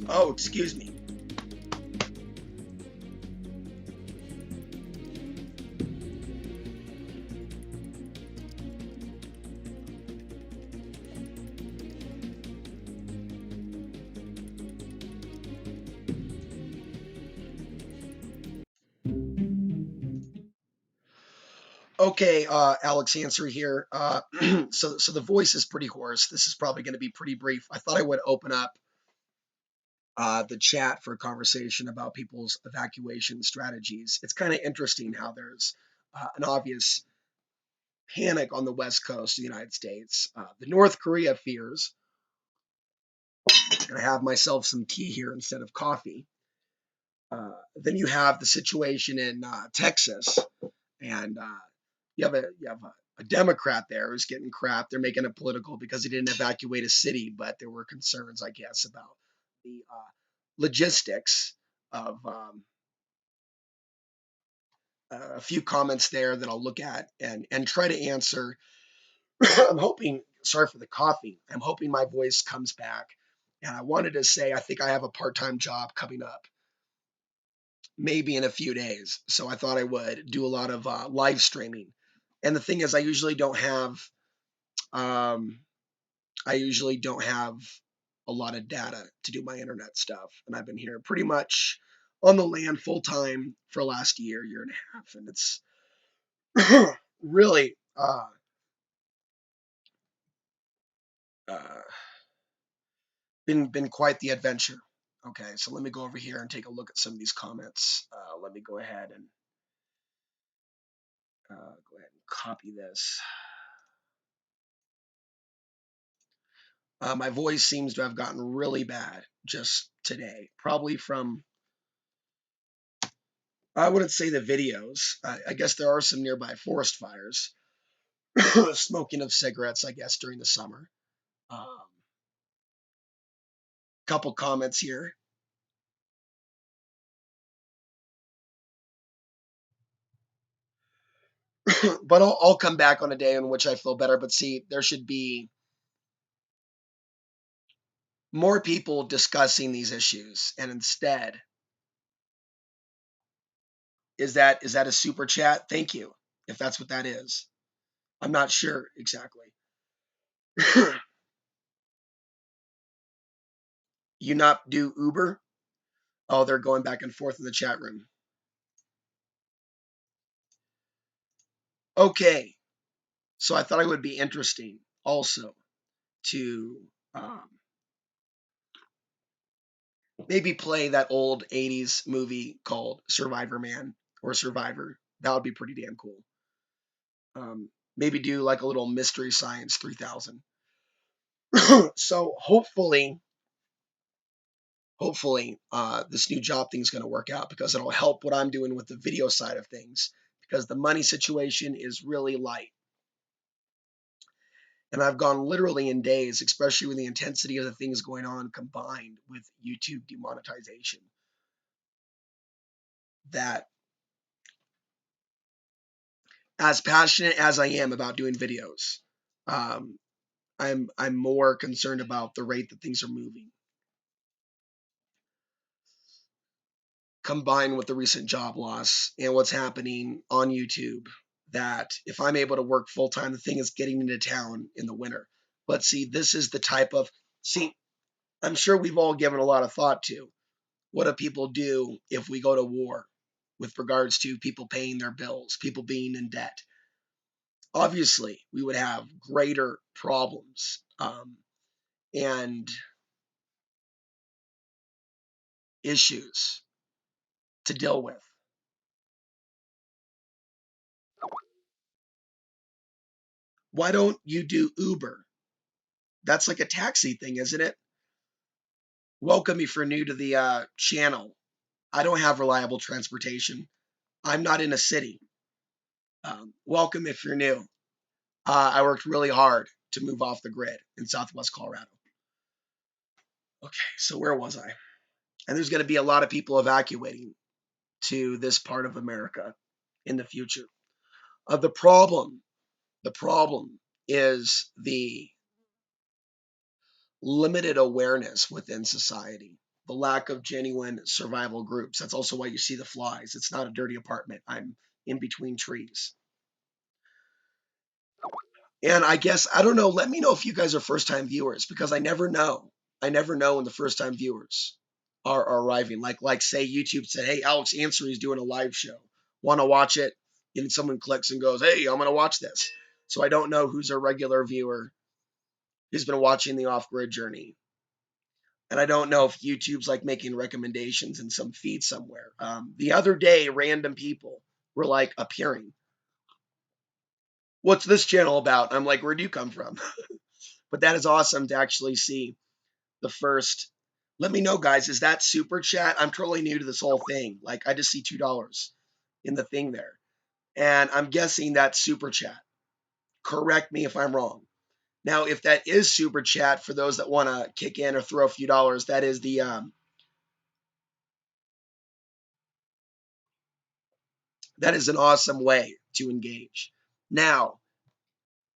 Oh, excuse me. Okay, Alex Ansary here. So the voice is pretty hoarse. This is probably going to be pretty brief. I thought I would open up the chat for a conversation about people's evacuation strategies. It's kind of interesting how there's an obvious panic on the west coast of the United States. The North Korea fears, and I have myself some tea here instead of coffee. Then you have the situation in Texas, and you have a Democrat there who's getting crap. They're making it political because he didn't evacuate a city, but there were concerns, I guess, about the logistics of a few comments there that I'll look at and try to answer. I'm hoping. Sorry for the coffee. I'm hoping my voice comes back. And I wanted to say I think I have a part-time job coming up, maybe in a few days. So I thought I would do a lot of live streaming. And the thing is, um, I usually don't have a lot of data to do my internet stuff. And I've been here pretty much on the land full time for the last year and a half. And it's really uh, been quite the adventure. Okay, so let me go over here and take a look at some of these comments. Let me go ahead and copy this. My voice seems to have gotten really bad just today, probably from, I wouldn't say the videos. I guess there are some nearby forest fires, smoking of cigarettes, I guess, during the summer. Couple comments here. But I'll come back on a day in which I feel better. But see, there should be more people discussing these issues. And instead, is that a super chat? Thank you, if that's what that is. I'm not sure exactly. You not do Uber? Oh, they're going back and forth in the chat room. Okay, so I thought it would be interesting also to maybe play that old 80s movie called Survivor Man or Survivor. That would be pretty damn cool. Maybe do like a little Mystery Science 3000. So hopefully, this new job thing is going to work out because it'll help what I'm doing with the video side of things because the money situation is really light. And I've gone literally in days, especially with the intensity of the things going on combined with YouTube demonetization, that as passionate as I am about doing videos, um, I'm more concerned about the rate that things are moving, combined with the recent job loss and what's happening on YouTube. That if I'm able to work full time, the thing is getting into town in the winter. But see, this is the type of see. I'm sure we've all given a lot of thought to what do people do if we go to war with regards to people paying their bills, people being in debt. Obviously, we would have greater problems and issues to deal with. Why don't you do Uber? That's like a taxi thing, isn't it? Welcome if you're new to the channel. I don't have reliable transportation. I'm not in a city. Welcome if you're new. I worked really hard to move off the grid in Southwest Colorado. Okay, so where was I? And there's going to be a lot of people evacuating to this part of America in the future. The problem is the limited awareness within society, the lack of genuine survival groups. That's also why you see the flies. It's not a dirty apartment. I'm in between trees. And I guess, I don't know, let me know if you guys are first time viewers because I never know. I never know when the first time viewers are arriving. Like say YouTube said, hey, Alex Ansary is doing a live show. Want to watch it? And someone clicks and goes, hey, I'm going to watch this. So I don't know who's a regular viewer who's been watching the off grid journey. And I don't know if YouTube's like making recommendations in some feed somewhere. The other day, random people were like appearing. What's this channel about? I'm like, where do you come from? But that is awesome to actually see the first. Let me know, guys. Is that super chat? I'm totally new to this whole thing. Like, I just see $2 in the thing there, and I'm guessing that's super chat. Correct me if I'm wrong. Now, if that is super chat for those that want to kick in or throw a few dollars, that is that is an awesome way to engage. Now,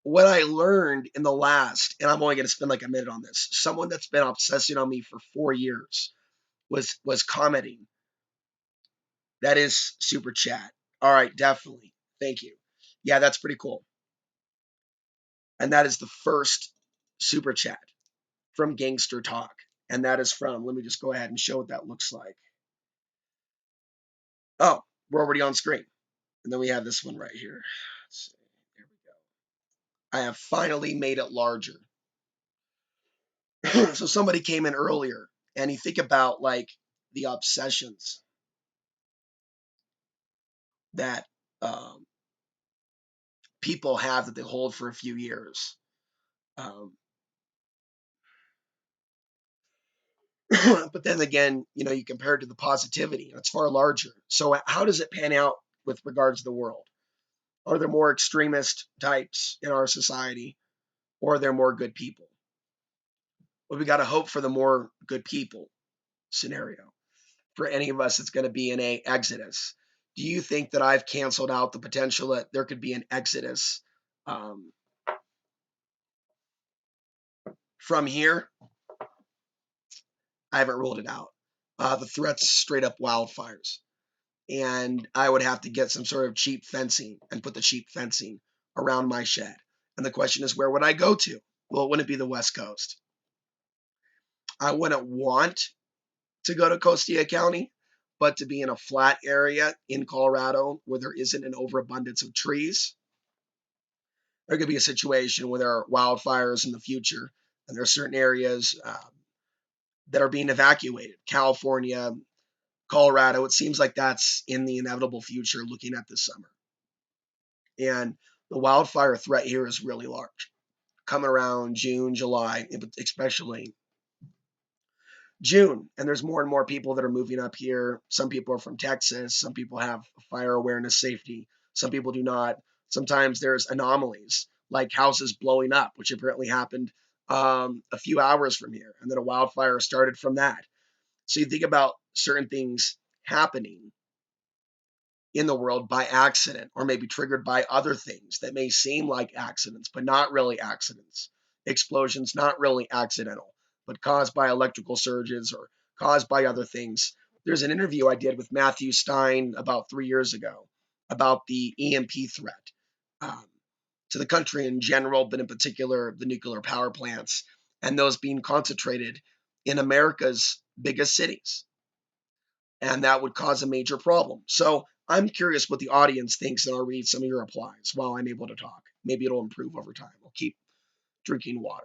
what I learned in the last, and I'm only going to spend like a minute on this. Someone that's been obsessing on me for 4 years was commenting. That is super chat. All right, definitely. Thank you. Yeah, that's pretty cool. And that is the first super chat from Gangster Talk. And that is from, let me just go ahead and show what that looks like. Oh, we're already on screen. And then we have this one right here. Let's see. There we go. I have finally made it larger. So somebody came in earlier and you think about like the obsessions that um, people have that they hold for a few years. Um, but then again, you compare it to the positivity, and it's far larger. So how does it pan out with regards to the world? Are there more extremist types in our society, or are there more good people? Well, we got to hope for the more good people scenario. For any of us, it's going to be an exodus. Do you think that I've canceled out the potential that there could be an exodus um, from here? I haven't ruled it out. The threat's straight up wildfires. And I would have to get some sort of cheap fencing and put the cheap fencing around my shed. And the question is, where would I go to? Well, it wouldn't be the West Coast. I wouldn't want to go to Costilla County, but to be in a flat area in Colorado where there isn't an overabundance of trees. There could be a situation where there are wildfires in the future, and there are certain areas that are being evacuated. California, Colorado, it seems like that's in the inevitable future looking at this summer. And the wildfire threat here is really large. Coming around June, July, especially June, and there's more and more people that are moving up here. Some people are from Texas. Some people have fire awareness safety. Some people do not. Sometimes there's anomalies like houses blowing up, which apparently happened a few hours from here, and then a wildfire started from that. So you think about certain things happening in the world by accident or maybe triggered by other things that may seem like accidents, but not really accidents. Explosions, not really accidental, but caused by electrical surges or caused by other things. There's an interview I did with Matthew Stein about 3 years ago about the EMP threat um, to the country in general, but in particular the nuclear power plants and those being concentrated in America's biggest cities, and that would cause a major problem. So I'm curious what the audience thinks, and I'll read some of your replies while I'm able to talk. Maybe it'll improve over time. I'll keep drinking water.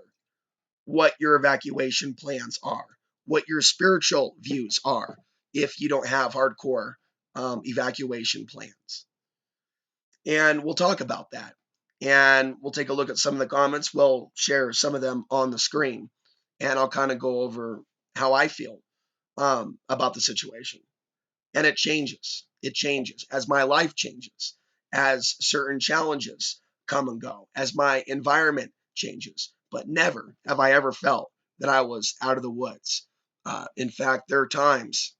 What your evacuation plans are, what your spiritual views are if you don't have hardcore evacuation plans. And we'll talk about that. And we'll take a look at some of the comments. We'll share some of them on the screen. And I'll kind of go over how I feel about the situation. And it changes. It changes as my life changes, as certain challenges come and go, as my environment changes. But never have I ever felt that I was out of the woods. In fact, there are times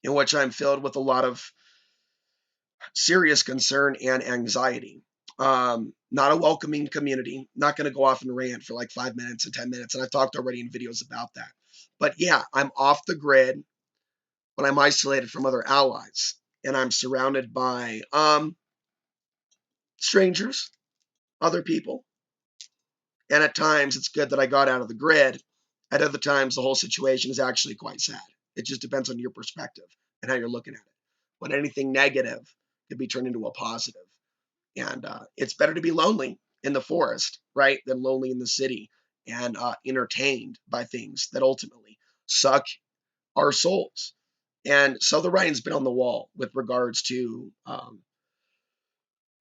in which I'm filled with a lot of serious concern and anxiety. Not a welcoming community. Not going to go off and rant for like 5 minutes and 10 minutes. And I've talked already in videos about that. But yeah, I'm off the grid when I'm isolated from other allies and I'm surrounded by strangers, other people. And at times it's good that I got out of the grid. At other times, the whole situation is actually quite sad. It just depends on your perspective and how you're looking at it. But anything negative could be turned into a positive. And it's better to be lonely in the forest, right, than lonely in the city and entertained by things that ultimately suck our souls. And so the writing's been on the wall with regards to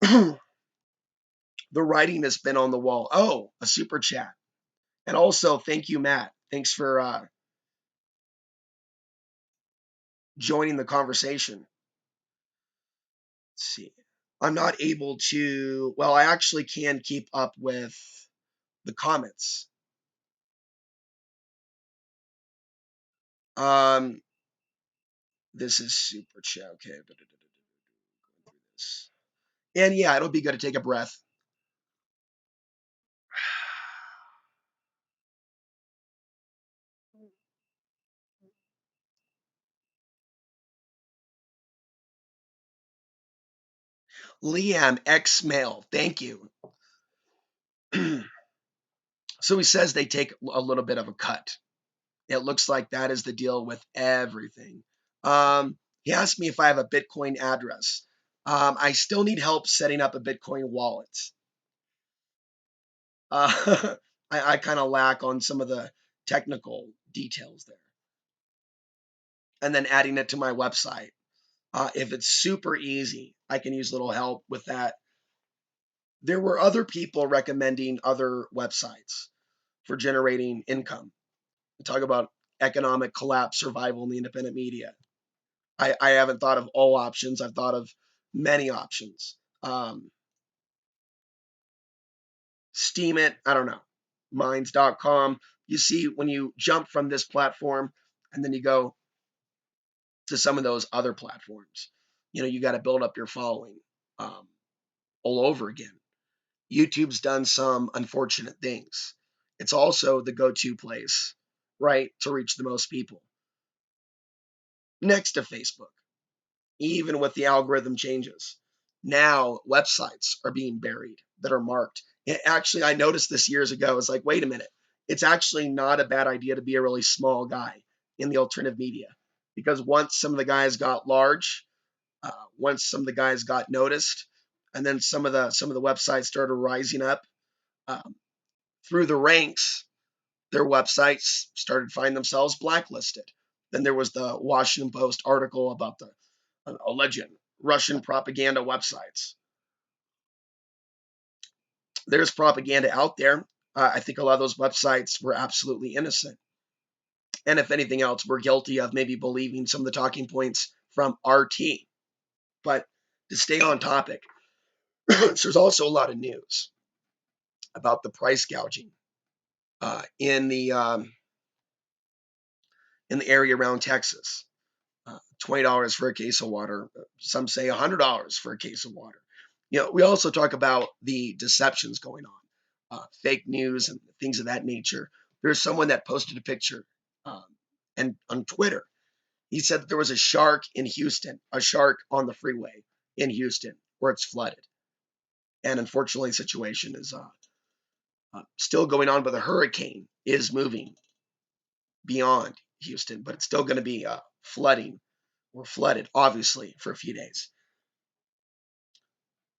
the writing has been on the wall. Oh, a super chat. And also, thank you, Matt. Thanks for joining the conversation. Let's see. I'm not able to, well, I actually can keep up with the comments. Um, this is super chat. Okay. And yeah, it'll be good to take a breath. Liam X Mail, thank you. So he says they take a little bit of a cut. It looks like that is the deal with everything. He asked me if I have a Bitcoin address. I still need help setting up a Bitcoin wallet. I kind of lack on some of the technical details there. And then adding it to my website. If it's super easy, I can use a little help with that. There were other people recommending other websites for generating income. Talk about economic collapse, survival in the independent media. I haven't thought of all options. I've thought of many options. Steam it, I don't know, minds.com. You see, when you jump from this platform and then you go to some of those other platforms, you got to build up your following all over again. YouTube's done some unfortunate things. It's also the go to place, right, to reach the most people next to Facebook, even with the algorithm changes. Now, websites are being buried that are marked. Actually, I noticed this years ago. I was like, wait a minute. It's actually not a bad idea to be a really small guy in the alternative media because once some of the guys got large, once some of the guys got noticed, and then some of the websites started rising up um, through the ranks, their websites started finding themselves blacklisted. Then there was the Washington Post article about the alleged Russian propaganda websites. There's propaganda out there. I think a lot of those websites were absolutely innocent. And if anything else, we're guilty of maybe believing some of the talking points from RT. But to stay on topic, there's also a lot of news about the price gouging in the area around Texas. $20 for a case of water. Some say $100 for a case of water. We also talk about the deceptions going on, fake news and things of that nature. There's someone that posted a picture um, and on Twitter. He said that there was a shark in Houston, a shark on the freeway in Houston where it's flooded. And unfortunately, the situation is still going on, but the hurricane is moving beyond Houston, but it's still going to be flooding or flooded, obviously, for a few days.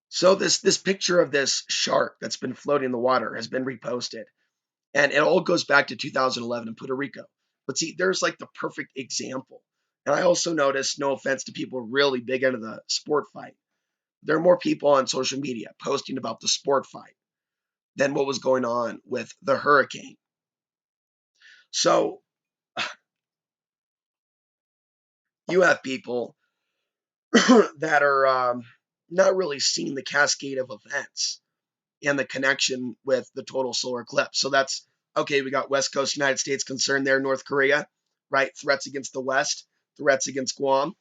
So this picture of this shark that's been floating in the water has been reposted, and it all goes back to 2011 in Puerto Rico. But see, there's like the perfect example. And I also noticed, no offense to people really big into the sport fight, there are more people on social media posting about the sport fight than what was going on with the hurricane. So you have people that are not really seeing the cascade of events and the connection with the total solar eclipse. So that's okay. We got West Coast United States concerned there, North Korea, right? Threats against the West, threats against Guam.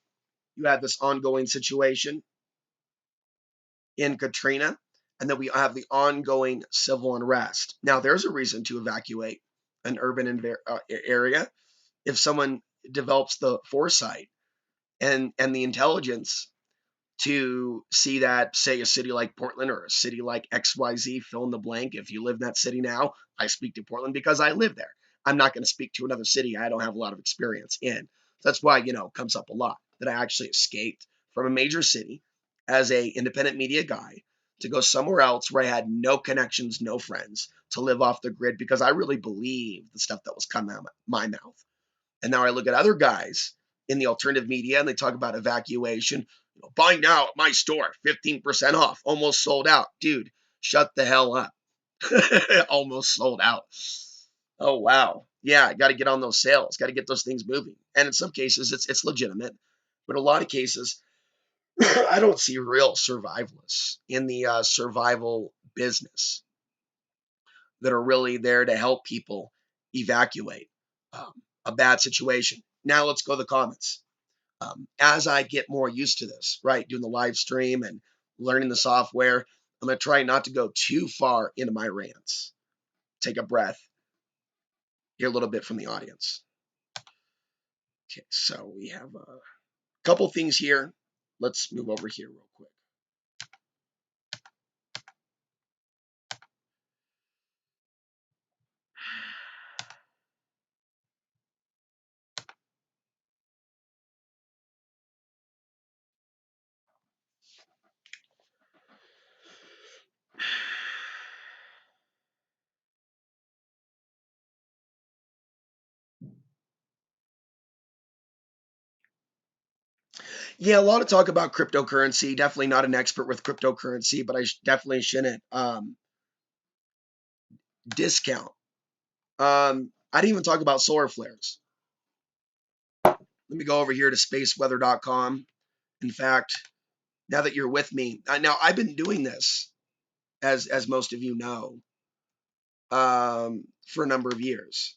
You have this ongoing situation in Katrina. and then we have the ongoing civil unrest. Now, there's a reason to evacuate an urban area if someone develops the foresight and the intelligence to see that, say, a city like Portland or a city like XYZ, fill in the blank. If you live in that city now, I speak to Portland because I live there. I'm not going to speak to another city I don't have a lot of experience in. That's why, it comes up a lot that I actually escaped from a major city as a independent media guy to go somewhere else where I had no connections, no friends, to live off the grid because I really believed the stuff that was coming out of my mouth. And now I look at other guys in the alternative media and they talk about evacuation. Buy now at my store, 15% off, almost sold out. Dude, shut the hell up. Almost sold out. Oh, wow. Yeah, got to get on those sales, got to get those things moving. And in some cases, it's legitimate. But in a lot of cases, I don't see real survivalists in the survival business that are really there to help people evacuate um, a bad situation. Now let's go to the comments. As I get more used to this, right, doing the live stream and learning the software, I'm going to try not to go too far into my rants. Take a breath, hear a little bit from the audience. Okay, so we have a couple things here. Let's move over here real quick. Yeah, a lot of talk about cryptocurrency. Definitely not an expert with cryptocurrency, but I definitely shouldn't discount. I didn't even talk about solar flares. Let me go over here to spaceweather.com. In fact, now that you're with me, now I've been doing this, as most of you know, for a number of years,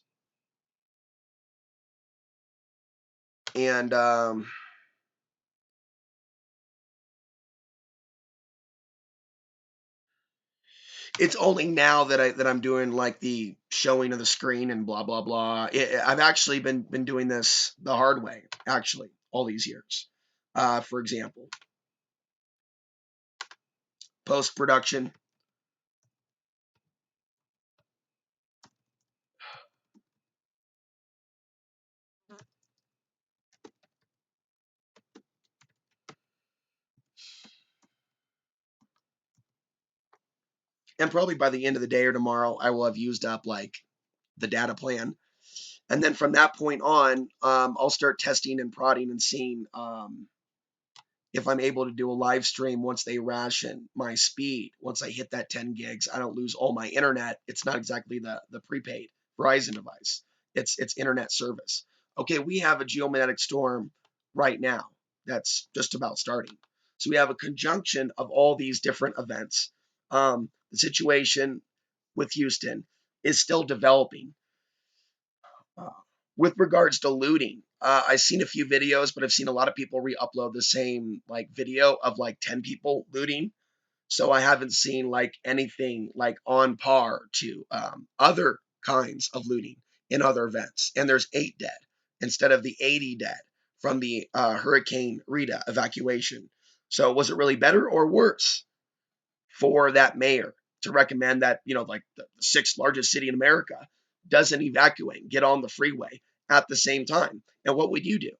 and it's only now that I'm doing like the showing of the screen and blah blah blah. I've actually been doing this the hard way, actually, all these years. For example, post production. And probably by the end of the day or tomorrow, I will have used up like the data plan. And then from that point on, I'll start testing and prodding and seeing if I'm able to do a live stream once they ration my speed. Once I hit that 10 gigs, I don't lose all my internet. It's not exactly the prepaid Verizon device. It's internet service. Okay, we have a geomagnetic storm right now that's just about starting. So we have a conjunction of all these different events. The situation with Houston is still developing. Uh, with regards to looting, I've seen a few videos, but I've seen a lot of people re-upload the same like video of like 10 people looting. So I haven't seen like anything like on par to other kinds of looting in other events. And there's 8 dead instead of the 80 dead from the Hurricane Rita evacuation. So was it really better or worse for that mayor to recommend that, like the sixth largest city in America doesn't evacuate, get on the freeway at the same time? And what would you do?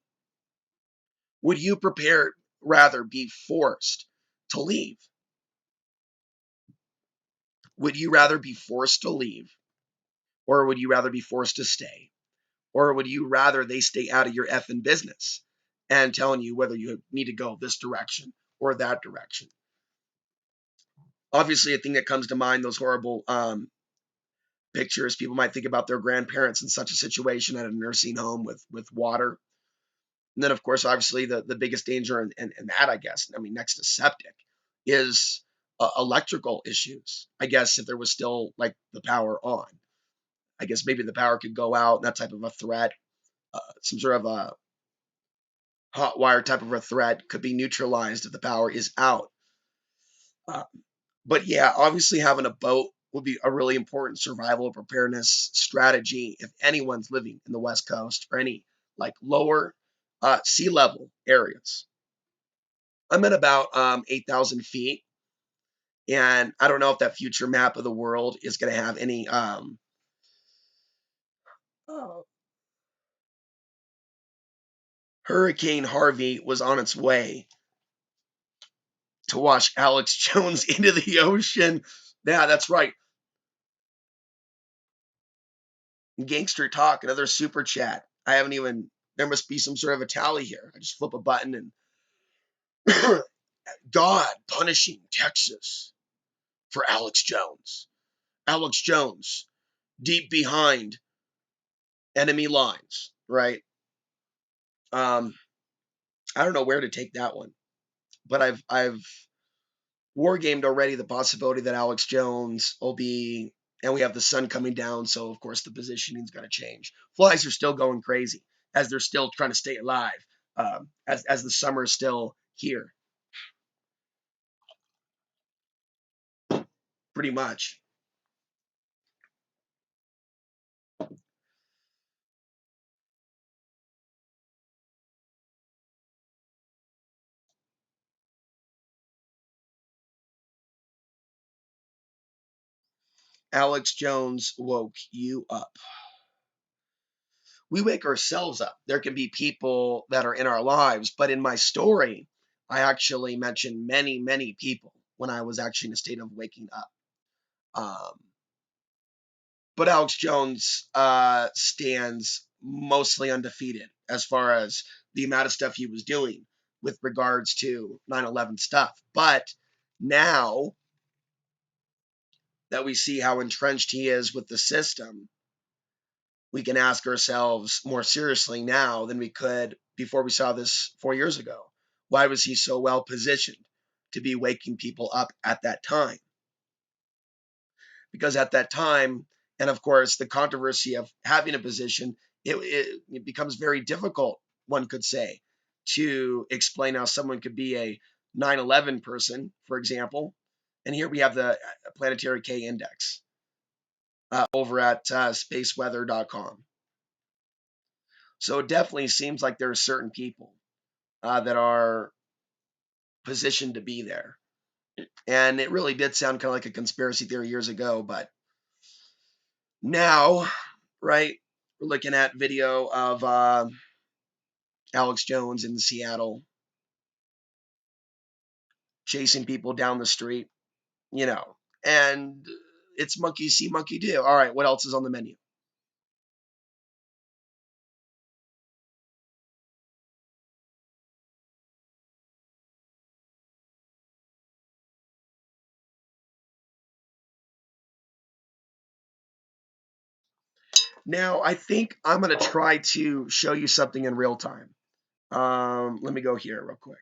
Would you prepare, rather be forced to leave? Would you rather be forced to leave, or would you rather be forced to stay? Or would you rather they stay out of your effing business and telling you whether you need to go this direction or that direction? Obviously, a thing that comes to mind, those horrible pictures. People might think about their grandparents in such a situation at a nursing home with water. And then, of course, obviously, the biggest danger in that, I guess, I mean, next to septic, is electrical issues. I guess if there was still like the power on, I guess maybe the power could go out, and that type of a threat, some sort of a hot wire type of a threat could be neutralized if the power is out. Uh, But yeah, obviously having a boat would be a really important survival preparedness strategy if anyone's living in the West Coast or any like lower sea level areas. I'm at about 8,000 feet, and I don't know if that future map of the world is going to have any. Uh, Hurricane Harvey was on its way to wash Alex Jones into the ocean. Yeah, that's right. Gangster Talk, another super chat. I haven't even. There must be some sort of a tally here. I just flip a button and God punishing Texas for Alex Jones. Alex Jones, deep behind enemy lines, right? Um, I don't know where to take that one, but I've wargamed already the possibility that Alex Jones will be, and we have the sun coming down, so of course the positioning's going to change. Flies are still going crazy as they're still trying to stay alive, as the summer is still here, pretty much. Alex Jones woke you up. We wake ourselves up. There can be people that are in our lives, but in my story, I actually mentioned many, many people when I was actually in a state of waking up. Um, but Alex Jones stands mostly undefeated as far as the amount of stuff he was doing with regards to 9/11 stuff. But now that we see how entrenched he is with the system, we can ask ourselves more seriously now than we could before we saw this 4 years ago. Why was he so well positioned to be waking people up at that time? Because at that time, and of course, the controversy of having a position, it becomes very difficult, one could say, to explain how someone could be a 9/11 person, for example. And here we have the planetary K index over at spaceweather.com. So it definitely seems like there are certain people that are positioned to be there. And it really did sound kind of like a conspiracy theory years ago, but now, right, we're looking at video of Alex Jones in Seattle chasing people down the street, you know, and it's monkey see, monkey do. All right, what else is on the menu? Now, I think I'm going to try to show you something in real time. Let me go here real quick.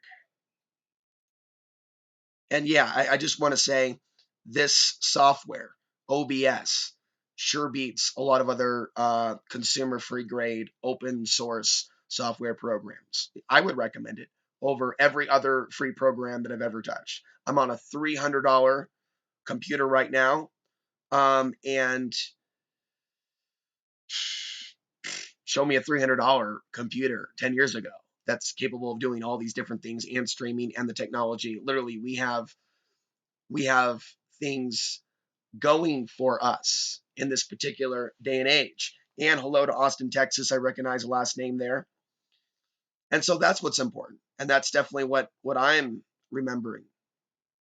And yeah, I just want to say this software, OBS, sure beats a lot of other consumer free grade open source software programs. I would recommend it over every other free program that I've ever touched. I'm on a $300 computer right now. And show me a $300 computer 10 years ago that's capable of doing all these different things and streaming and the technology. Literally, we have things going for us in this particular day and age. And hello to Austin, Texas. I recognize the last name there. And so that's what's important. And that's definitely what I'm remembering.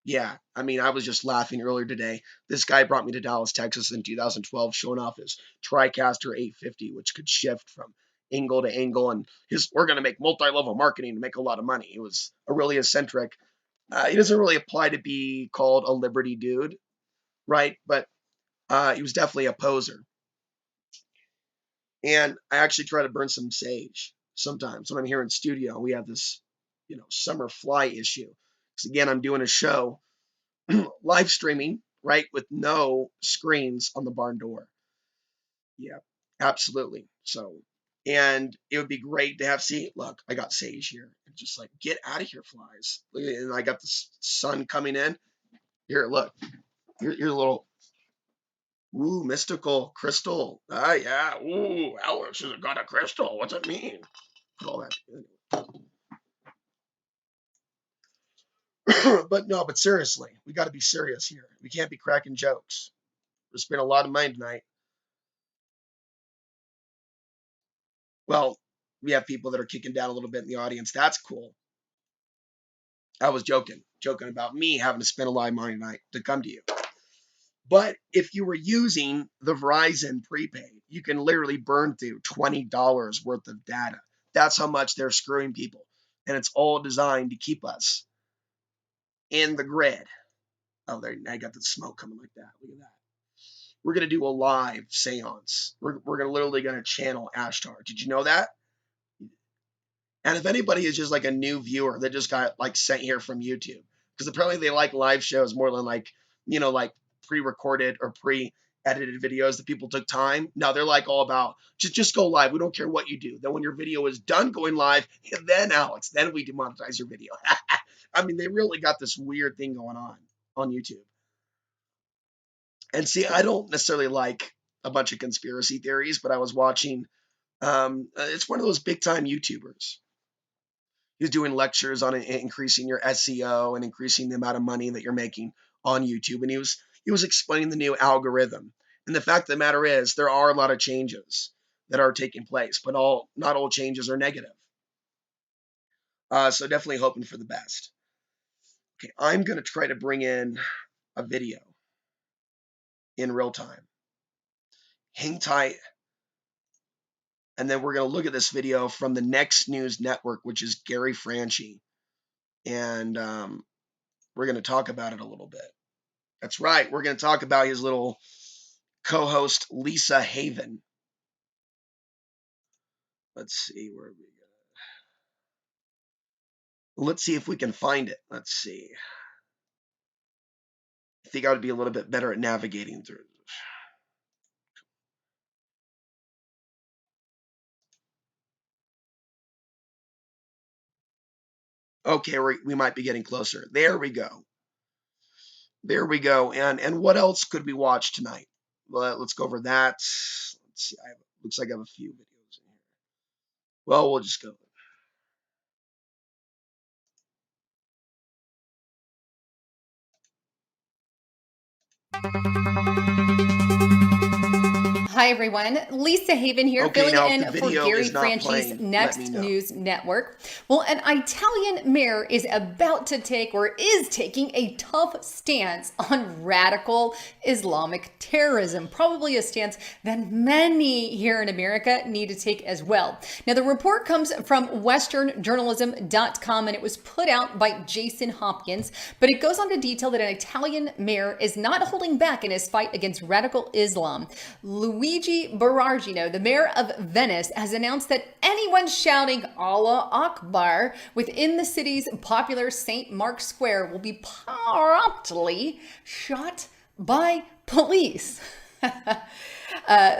Yeah, I mean, I was just laughing earlier today. This guy brought me to Dallas, Texas in 2012, showing off his TriCaster 850, which could shift from angle to angle. And we're going to make multi-level marketing to make a lot of money. It was a really eccentric. He doesn't really apply to be called a Liberty dude, right? But he was definitely a poser. And I actually try to burn some sage sometimes when I'm here in studio. We have this, summer fly issue. Because again, I'm doing a show live streaming, right, with no screens on the barn door. Yeah, absolutely. So, and it would be great to have. See, look, I got sage here. And just like, get out of here, flies. And I got the sun coming in. Here, look. Here's a little, ooh, mystical crystal. Ah, yeah. Ooh, Alex has got a crystal. What's it mean? Put all that together. But seriously, we got to be serious here. We can't be cracking jokes. We're spending a lot of money tonight. Well, we have people that are kicking down a little bit in the audience. That's cool. I was joking about me having to spend a lot of money tonight to come to you. But if you were using the Verizon prepaid, you can literally burn through $20 worth of data. That's how much they're screwing people. And it's all designed to keep us in the grid. Oh, there, I got the smoke coming like that. Look at that. We're going to do a live seance. We're literally going to channel Ashtar. Did you know that? And if anybody is just like a new viewer that just got like sent here from YouTube, because apparently they like live shows more than like, like pre-recorded or pre-edited videos that people took time. No, they're like all about just go live. We don't care what you do. Then when your video is done going live, then Alex, then we demonetize your video. I mean, they really got this weird thing going on YouTube. And see, I don't necessarily like a bunch of conspiracy theories, but I was watching. It's one of those big time YouTubers. He was doing lectures on increasing your SEO and increasing the amount of money that you're making on YouTube. And he was explaining the new algorithm. And the fact of the matter is, there are a lot of changes that are taking place, but not all changes are negative. So definitely hoping for the best. Okay, I'm going to try to bring in a video in real time. Hang tight. And then we're going to look at this video from the Next News Network, which is Gary Franchi. And we're going to talk about it a little bit. That's right. We're going to talk about his little co-host, Lisa Haven. Let's see where we go. Let's see if we can find it. Let's see. I think I would be a little bit better at navigating through this. Okay, we might be getting closer. There we go. There we go. And what else could we watch tonight? Well, let's go over that. Let's see. Looks like I have a few videos in here. Well, we'll just go. Hi, everyone. Lisa Haven here, Okay, filling now in if the for video Gary is not Franchi's playing, Next let me know. News Network. Well, an Italian mayor is about to take, or is taking, a tough stance on radical Islamic terrorism, probably a stance that many here in America need to take as well. Now, the report comes from westernjournalism.com, and it was put out by Jason Hopkins, but it goes on to detail that an Italian mayor is not holding back in his fight against radical Islam. Luigi Berargino, the mayor of Venice, has announced that anyone shouting Allah Akbar within the city's popular St. Mark's Square will be promptly shot by police.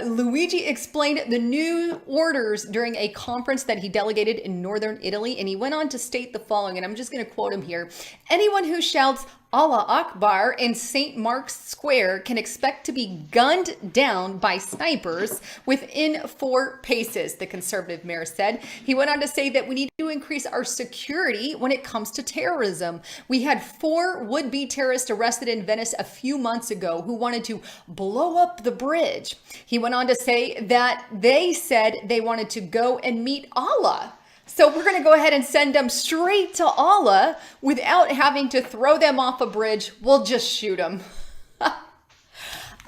Luigi explained the new orders during a conference that he delegated in northern Italy, and he went on to state the following, and I'm just going to quote him here. Anyone who shouts Allah Akbar in St. Mark's Square can expect to be gunned down by snipers within 4 paces, the conservative mayor said. He went on to say that we need to increase our security when it comes to terrorism. We had 4 would-be terrorists arrested in Venice a few months ago who wanted to blow up the bridge. He went on to say that they said they wanted to go and meet Allah. So we're going to go ahead and send them straight to Allah without having to throw them off a bridge. We'll just shoot them.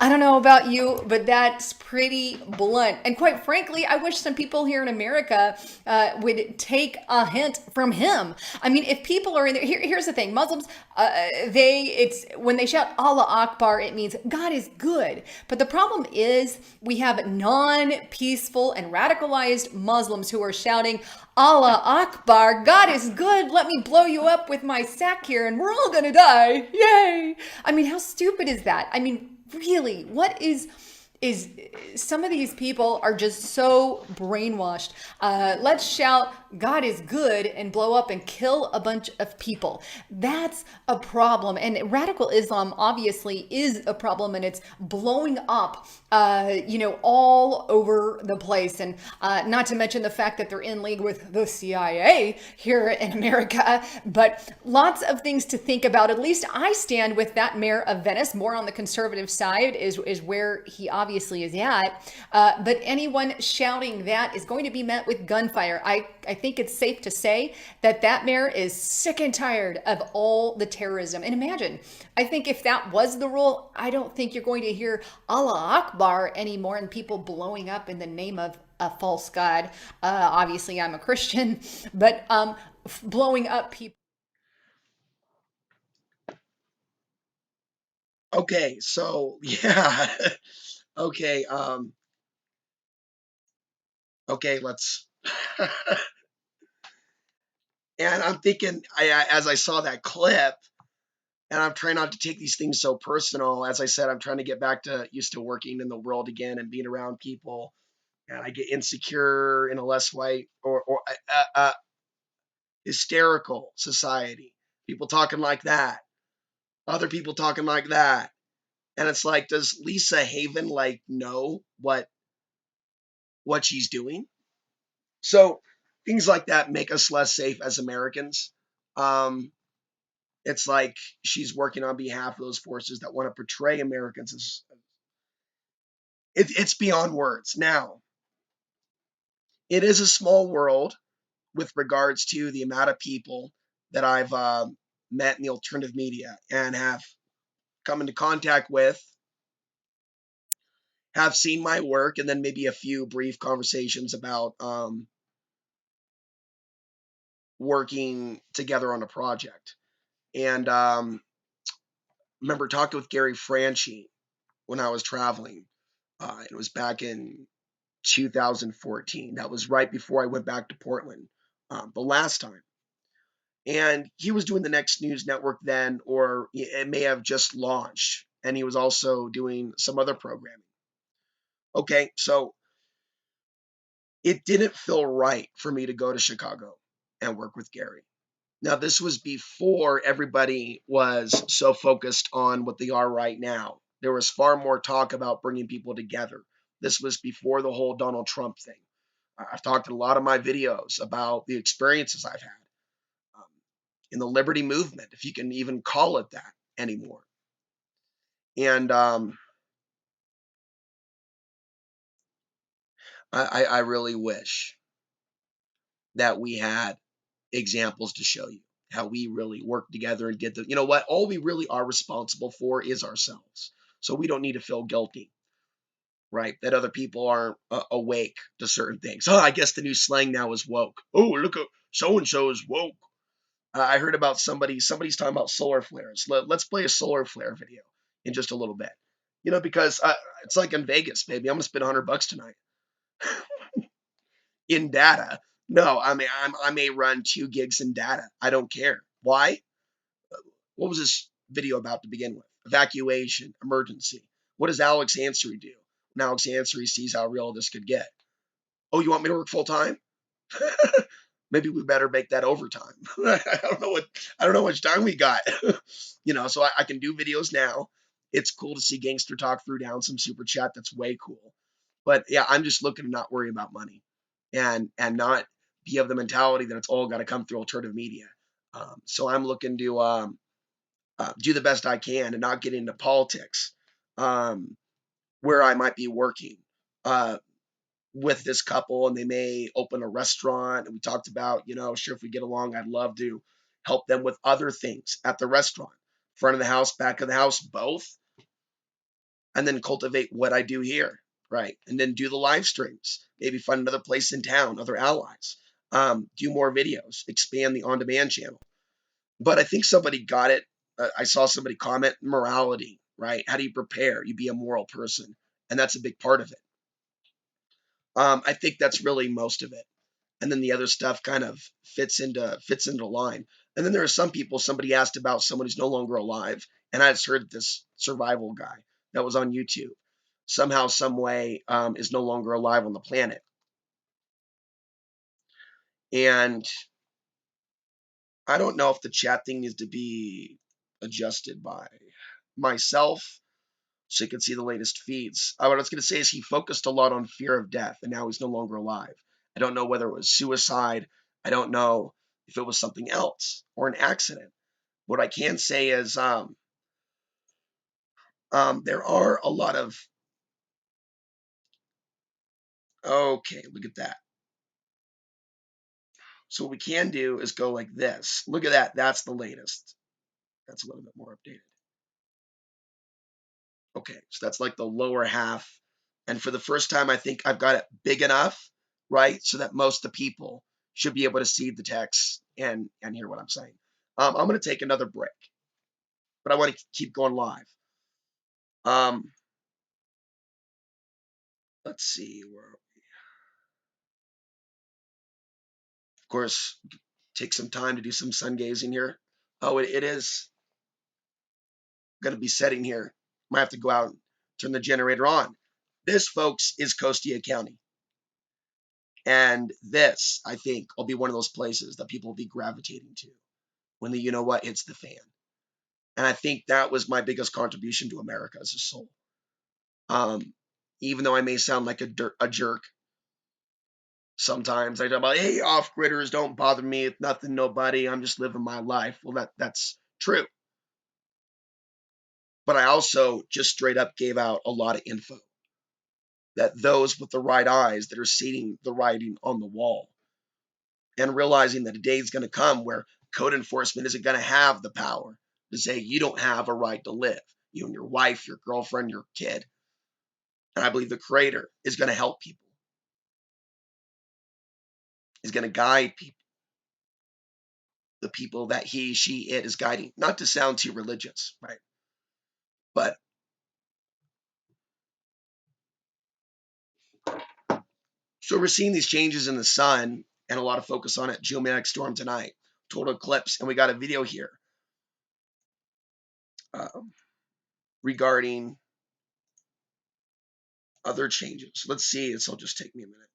I don't know about you, but that's pretty blunt. And quite frankly, I wish some people here in America would take a hint from him. I mean, if people are in there, here's the thing: Muslims, when they shout Allah Akbar, it means God is good. But the problem is we have non-peaceful and radicalized Muslims who are shouting Allah Akbar, God is good. Let me blow you up with my sack here, and we're all gonna die. Yay! I mean, how stupid is that? I mean, really, what is is some of these people are just so brainwashed. Let's shout, God is good, and blow up and kill a bunch of people. That's a problem. And radical Islam obviously is a problem, and it's blowing up, all over the place. And not to mention the fact that they're in league with the CIA here in America. But lots of things to think about. At least I stand with that mayor of Venice, more on the conservative side, is where he obviously is at. But anyone shouting that is going to be met with gunfire. I think it's safe to say that that mayor is sick and tired of all the terrorism. And imagine, I think if that was the rule, I don't think you're going to hear Allah Akbar anymore and people blowing up in the name of a false god. Obviously, I'm a Christian, but blowing up people. Okay, so yeah. Okay, okay, let's and I'm thinking as I saw that clip, and I'm trying not to take these things so personal. As I said, I'm trying to get back to used to working in the world again and being around people, and I get insecure in a less white or hysterical society. People talking like that, other people talking like that, and it's like, does Lisa Haven like know what she's doing? So things like that make us less safe as Americans. Um, it's like she's working on behalf of those forces that want to portray Americans as it's beyond words. Now, it is a small world with regards to the amount of people that I've met in the alternative media and have come into contact with, have seen my work, and then maybe a few brief conversations about working together on a project. And remember talking with Gary Franchi when I was traveling. It was back in 2014. That was right before I went back to Portland the last time. And he was doing the Next News Network then, or it may have just launched. And he was also doing some other programming. Okay, so it didn't feel right for me to go to Chicago and work with Gary. Now, this was before everybody was so focused on what they are right now. There was far more talk about bringing people together. This was before the whole Donald Trump thing. I've talked in a lot of my videos about the experiences I've had um, in the liberty movement, if you can even call it that anymore. And I really wish that we had examples to show you how we really work together and get the, you know what, all we really are responsible for is ourselves. So we don't need to feel guilty, right? That other people aren't awake to certain things. Oh, I guess the new slang now is woke. Oh, look at so and so is woke. I heard about somebody's talking about solar flares. Let's play a solar flare video in just a little bit. Because it's like in Vegas, baby. I'm gonna spend $100 tonight in data. No, I may run 2 gigs in data. I don't care. Why? What was this video about to begin with? Evacuation, emergency. What does Alex Ansary do? When Alex Ansary sees how real this could get. Oh, you want me to work full time? Maybe we better make that overtime. I don't know how much time we got. So I can do videos now. It's cool to see Gangster Talk threw down some super chat. That's way cool. But yeah, I'm just looking to not worry about money and not be of the mentality that it's all got to come through alternative media. So I'm looking to do the best I can and not get into politics um, where I might be working. With this couple and they may open a restaurant, and we talked about, sure, if we get along, I'd love to help them with other things at the restaurant, front of the house, back of the house, both, and then cultivate what I do here, right? And then do the live streams, maybe find another place in town, other allies, do more videos, expand the on-demand channel. But I think somebody got it. I saw somebody comment morality, right? How do you prepare? You be a moral person, and that's a big part of it. I think that's really most of it, and then the other stuff kind of fits into line. And then there are some people. Somebody asked about someone who's no longer alive, and I just heard this survival guy that was on YouTube. somehow, some way, is no longer alive on the planet. And I don't know if the chat thing needs to be adjusted by myself so you can see the latest feeds. What I was going to say is he focused a lot on fear of death, and now he's no longer alive. I don't know whether it was suicide. I don't know if it was something else or an accident. What I can say is there are a lot of. Okay, look at that. So what we can do is go like this. Look at that. That's the latest. That's a little bit more updated. Okay, so that's like the lower half. And for the first time, I think I've got it big enough, right, so that most of the people should be able to see the text and hear what I'm saying. I'm going to take another break, but I want to keep going live. Um, let's see where. Of course, take some time to do some sun gazing here. Oh, it is going to be setting here. Might have to go out and turn the generator on. This, folks, is Costia County. And this, I think, will be one of those places that people will be gravitating to when the you know what hits the fan. And I think that was my biggest contribution to America as a soul. Even though I may sound like a jerk sometimes, I talk about, hey, off-gridders, don't bother me. It's nothing, nobody. I'm just living my life. Well, that's true. But I also just straight up gave out a lot of info that those with the right eyes that are seeing the writing on the wall and realizing that a day is going to come where code enforcement isn't going to have the power to say you don't have a right to live, you and your wife, your girlfriend, your kid. And I believe the creator is going to help people, is going to guide people, the people that he, she, it is guiding. Not to sound too religious, right? But so we're seeing these changes in the sun and a lot of focus on it. Geomagnetic storm tonight, total eclipse. And we got a video here regarding other changes. Let's see. This will just take me a minute.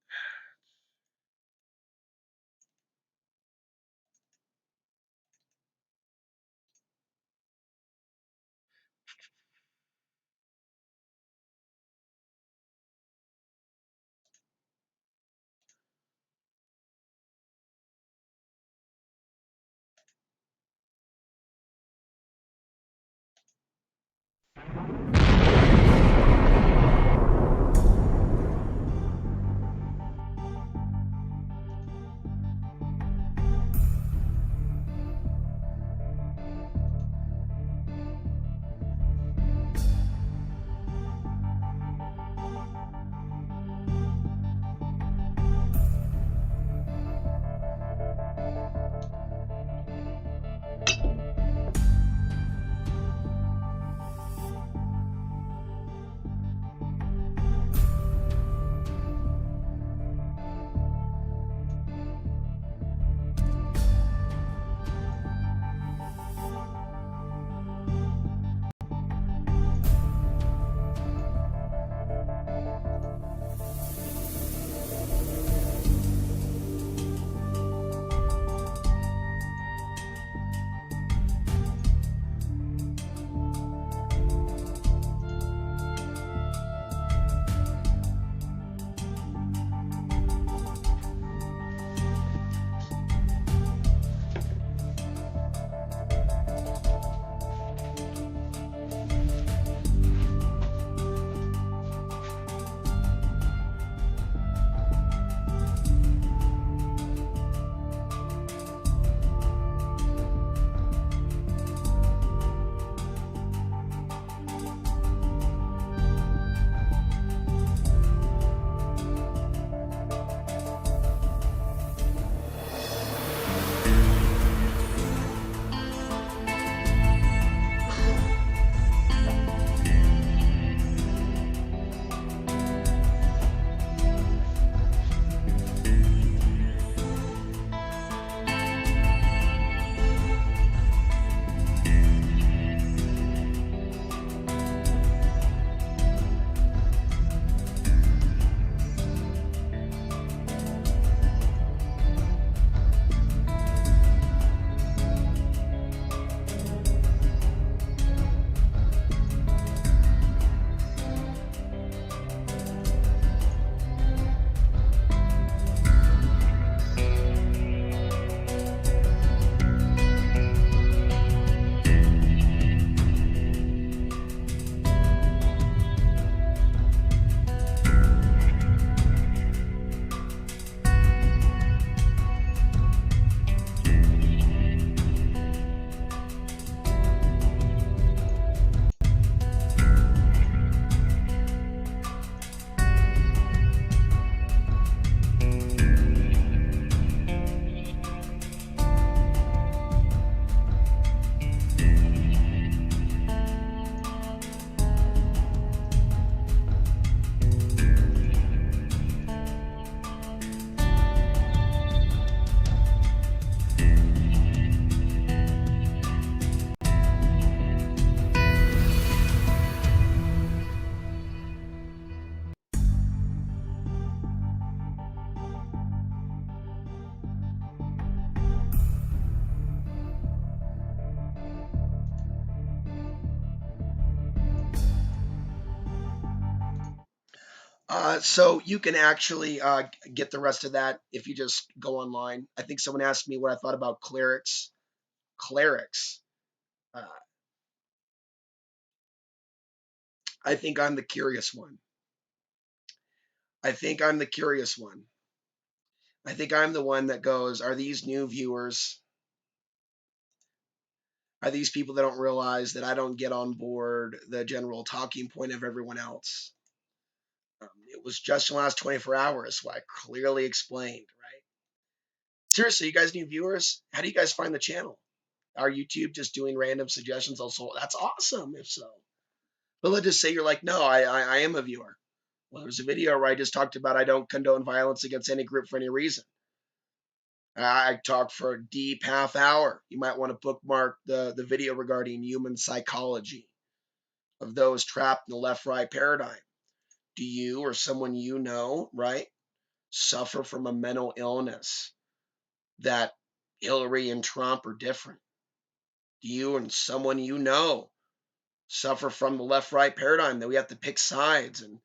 So you can actually get the rest of that if you just go online. I think someone asked me what I thought about clerics. Clerics. Uh, I think I'm the curious one. I think I'm the curious one. I think I'm the one that goes, are these new viewers? Are these people that don't realize that I don't get on board the general talking point of everyone else? It was just in the last 24 hours, what I clearly explained, right? Seriously, you guys new viewers, how do you guys find the channel? Are YouTube just doing random suggestions? Also, that's awesome if so. But let's just say you're like, no, I am a viewer. Well, there's a video where I just talked about I don't condone violence against any group for any reason. I talked for a deep half hour. You might want to bookmark the video regarding human psychology of those trapped in the left right paradigm. Do you or someone you know, right, suffer from a mental illness that Hillary and Trump are different? Do you and someone you know suffer from the left right paradigm that we have to pick sides and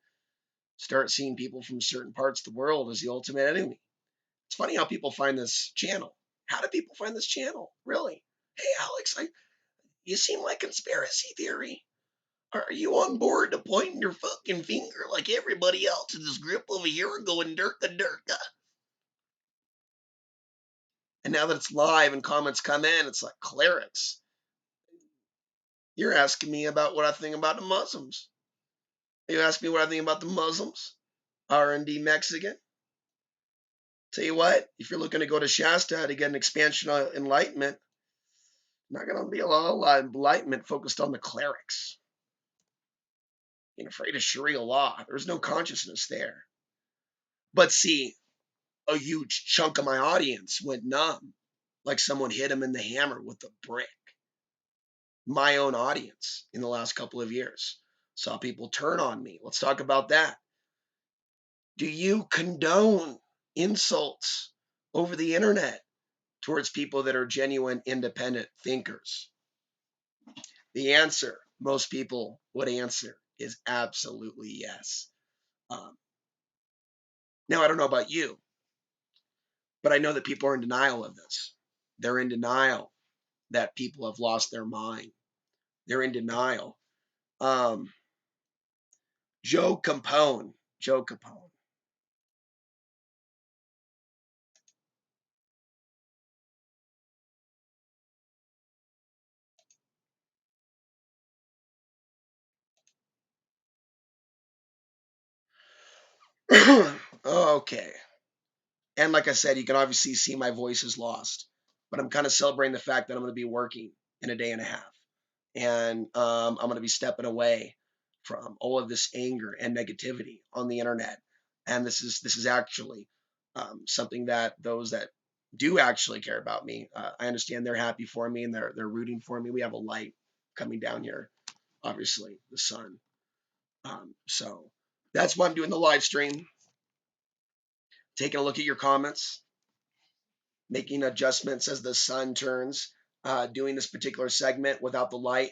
start seeing people from certain parts of the world as the ultimate enemy? It's funny how people find this channel. How do people find this channel? Really? Hey, Alex, you seem like conspiracy theory. Are you on board to pointing your fucking finger like everybody else in this group over here and going dirka dirka? And now that it's live and comments come in, it's like clerics. You're asking me about what I think about the Muslims. You ask me what I think about the Muslims? R&D Mexican? Tell you what, if you're looking to go to Shasta to get an expansion of enlightenment, not going to be a lot of enlightenment focused on the clerics. Being afraid of Sharia law. There's no consciousness there. But see, a huge chunk of my audience went numb, like someone hit them in the hammer with a brick. My own audience in the last couple of years saw people turn on me. Let's talk about that. Do you condone insults over the internet towards people that are genuine independent thinkers? The answer most people would answer is absolutely yes. Um, Now, I don't know about you, but I know that people are in denial of this. They're in denial that people have lost their mind. They're in denial. Um, Joe Capone, Joe Capone. Okay. And like I said, you can obviously see my voice is lost, but I'm kind of celebrating the fact that I'm going to be working in a day and a half. And I'm going to be stepping away from all of this anger and negativity on the internet. And this is actually something that those that do actually care about me, I understand they're happy for me and they're rooting for me. We have a light coming down here, obviously the sun. So that's why I'm doing the live stream, taking a look at your comments, making adjustments as the sun turns. Doing this particular segment without the light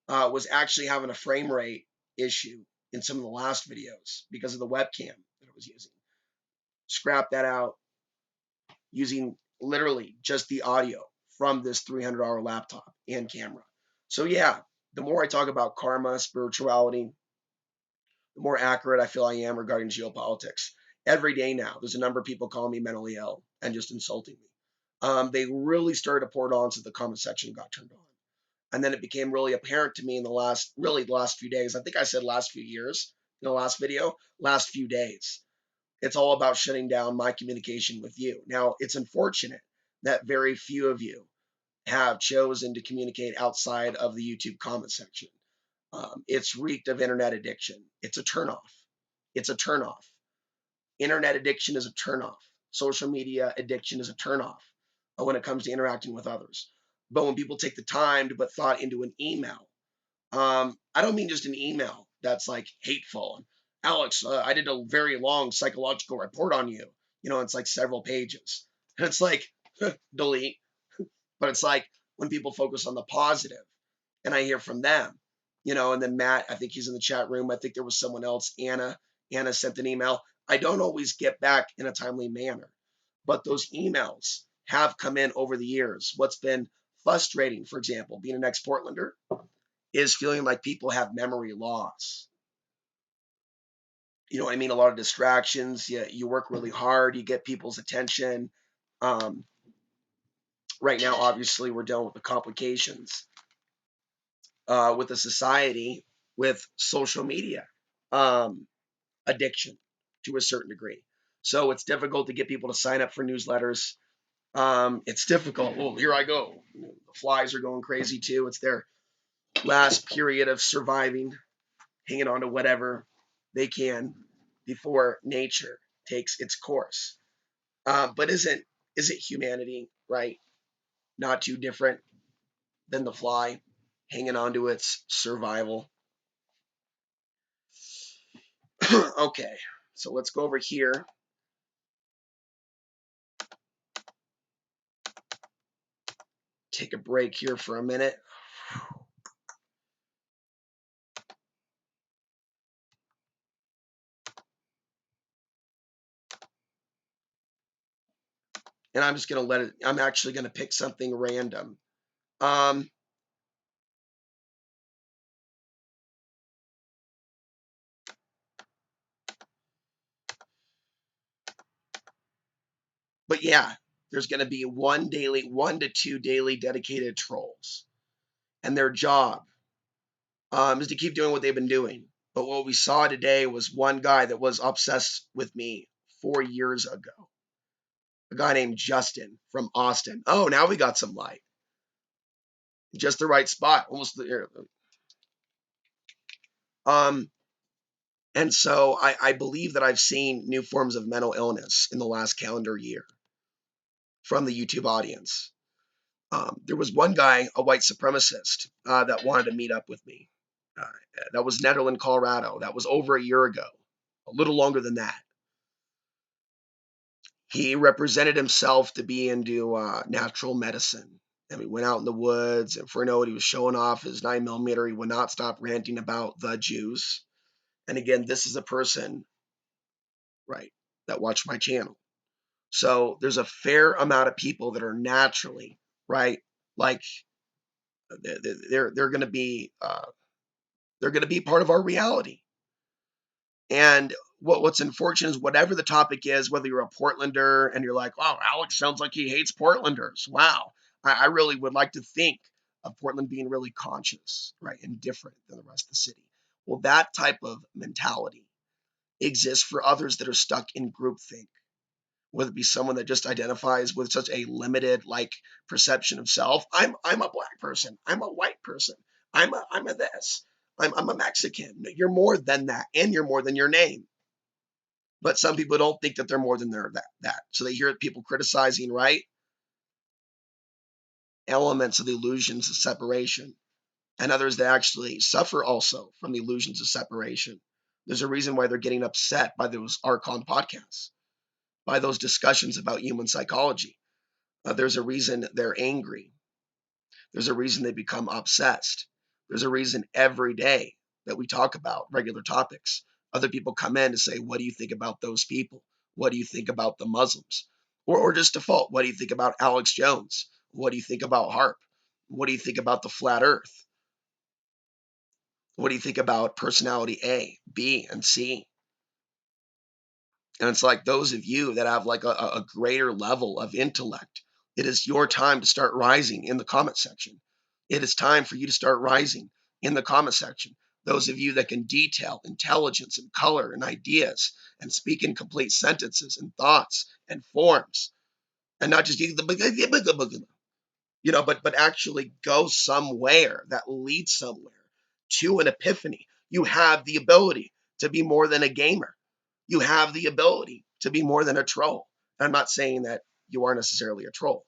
was actually having a frame rate issue in some of the last videos because of the webcam that I was using. Scrap that out using literally just the audio from this $300 laptop and camera. So yeah, the more I talk about karma, spirituality, the more accurate I feel I am regarding geopolitics. Every day now, there's a number of people calling me mentally ill and just insulting me. They really started to pour it on, so the comment section got turned on. And then it became really apparent to me in the last few days. I think I said last few years in the last video, last few days. It's all about shutting down my communication with you. Now, it's unfortunate that very few of you have chosen to communicate outside of the YouTube comment section. It's reeked of internet addiction. It's a turnoff. It's a turnoff. Internet addiction is a turnoff. Social media addiction is a turnoff when it comes to interacting with others. But when people take the time to put thought into an email, I don't mean just an email that's like hateful. Alex, I did a very long psychological report on you. It's like several pages. And it's like, delete. But it's like when people focus on the positive and I hear from them, and then Matt, I think he's in the chat room. I think there was someone else, Anna Anna sent an email. I don't always get back in a timely manner, but those emails have come in over the years. What's been frustrating, for example, being an ex-Portlander, is feeling like people have memory loss. You know what I mean? A lot of distractions. You work really hard. You get people's attention. Um, right now, obviously, we're dealing with the complications with the society with social media addiction to a certain degree. So it's difficult to get people to sign up for newsletters. It's difficult. Oh, here I go. The flies are going crazy too. It's their last period of surviving, hanging on to whatever they can before nature takes its course. But isn't humanity, right, not too different than the fly, hanging on to its survival? Okay, so let's go over here. Take a break here for a minute. And I'm just going to let it, I'm actually going to pick something random. Um, but yeah, there's going to be 1 to 2 daily dedicated trolls. And their job is to keep doing what they've been doing. But what we saw today was one guy that was obsessed with me 4 years ago. A guy named Justin from Austin. Oh, now we got some light. Just the right spot. Almost the. Um, and so I believe that I've seen new forms of mental illness in the last calendar year from the YouTube audience. There was one guy, a white supremacist, that wanted to meet up with me. Uh, that was Netherland, Colorado. That was over a year ago, a little longer than that. He represented himself to be into natural medicine. And we went out in the woods, and for a note, he was showing off his 9mm. He would not stop ranting about the Jews. And again, this is a person, right, that watched my channel. So there's a fair amount of people that are naturally, right, like they're going to be part of our reality. And what's unfortunate is whatever the topic is, whether you're a Portlander and you're like, wow, Alex sounds like he hates Portlanders. Wow. I really would like to think of Portland being really conscious, right, and different than the rest of the city. Well, that type of mentality exists for others that are stuck in groupthink, whether it be someone that just identifies with such a limited like perception of self. I'm a black person. I'm a white person. I'm a this. I'm a Mexican. You're more than that, and you're more than your name. But some people don't think that they're more than that. So they hear people criticizing, right, elements of the illusions of separation, and others that actually suffer also from the illusions of separation. There's a reason why they're getting upset by those Archon podcasts, by those discussions about human psychology. There's a reason they're angry. There's a reason they become obsessed. There's a reason every day that we talk about regular topics, other people come in to say, what do you think about those people? What do you think about the Muslims? Or just default, what do you think about Alex Jones? What do you think about HARP? What do you think about the flat earth? What do you think about personality A, B, and C? And it's like those of you that have like a greater level of intellect, it is your time to start rising in the comment section. It is time for you to start rising in the comment section. Those of you that can detail intelligence and color and ideas and speak in complete sentences and thoughts and forms and not just but actually go somewhere that leads somewhere to an epiphany. You have the ability to be more than a gamer. You have the ability to be more than a troll. And I'm not saying that you are necessarily a troll,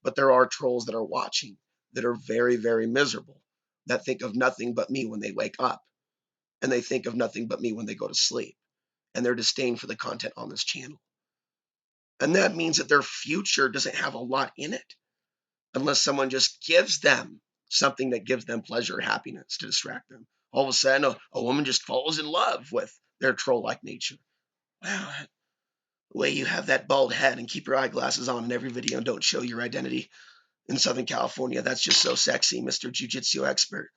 but there are trolls that are watching that are very, very miserable, that think of nothing but me when they wake up, and they think of nothing but me when they go to sleep, and their disdain for the content on this channel. And that means that their future doesn't have a lot in it unless someone just gives them something that gives them pleasure or happiness to distract them. All of a sudden, a woman just falls in love with their troll-like nature. Wow, the way you have that bald head and keep your eyeglasses on in every video and don't show your identity in Southern California, that's just so sexy, Mr. Jiu-Jitsu expert.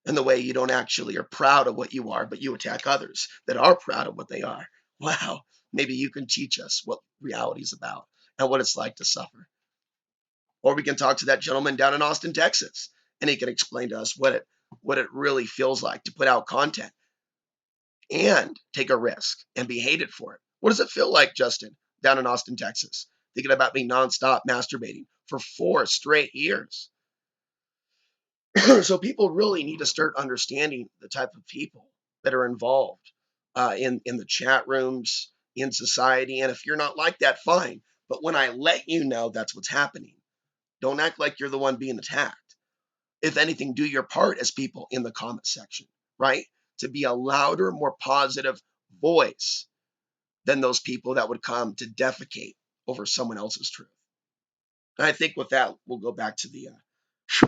And the way you don't actually are proud of what you are, but you attack others that are proud of what they are. Wow, maybe you can teach us what reality is about and what it's like to suffer. Or we can talk to that gentleman down in Austin, Texas, and he can explain to us what it really feels like to put out content and take a risk and be hated for it. What does it feel like, Justin, down in Austin, Texas, thinking about me nonstop masturbating for 4 straight years? So people really need to start understanding the type of people that are involved in the chat rooms, in society. And if you're not like that, fine. But when I let you know that's what's happening, don't act like you're the one being attacked. If anything, do your part as people in the comment section, right? To be a louder, more positive voice than those people that would come to defecate over someone else's truth. And I think with that, we'll go back to the.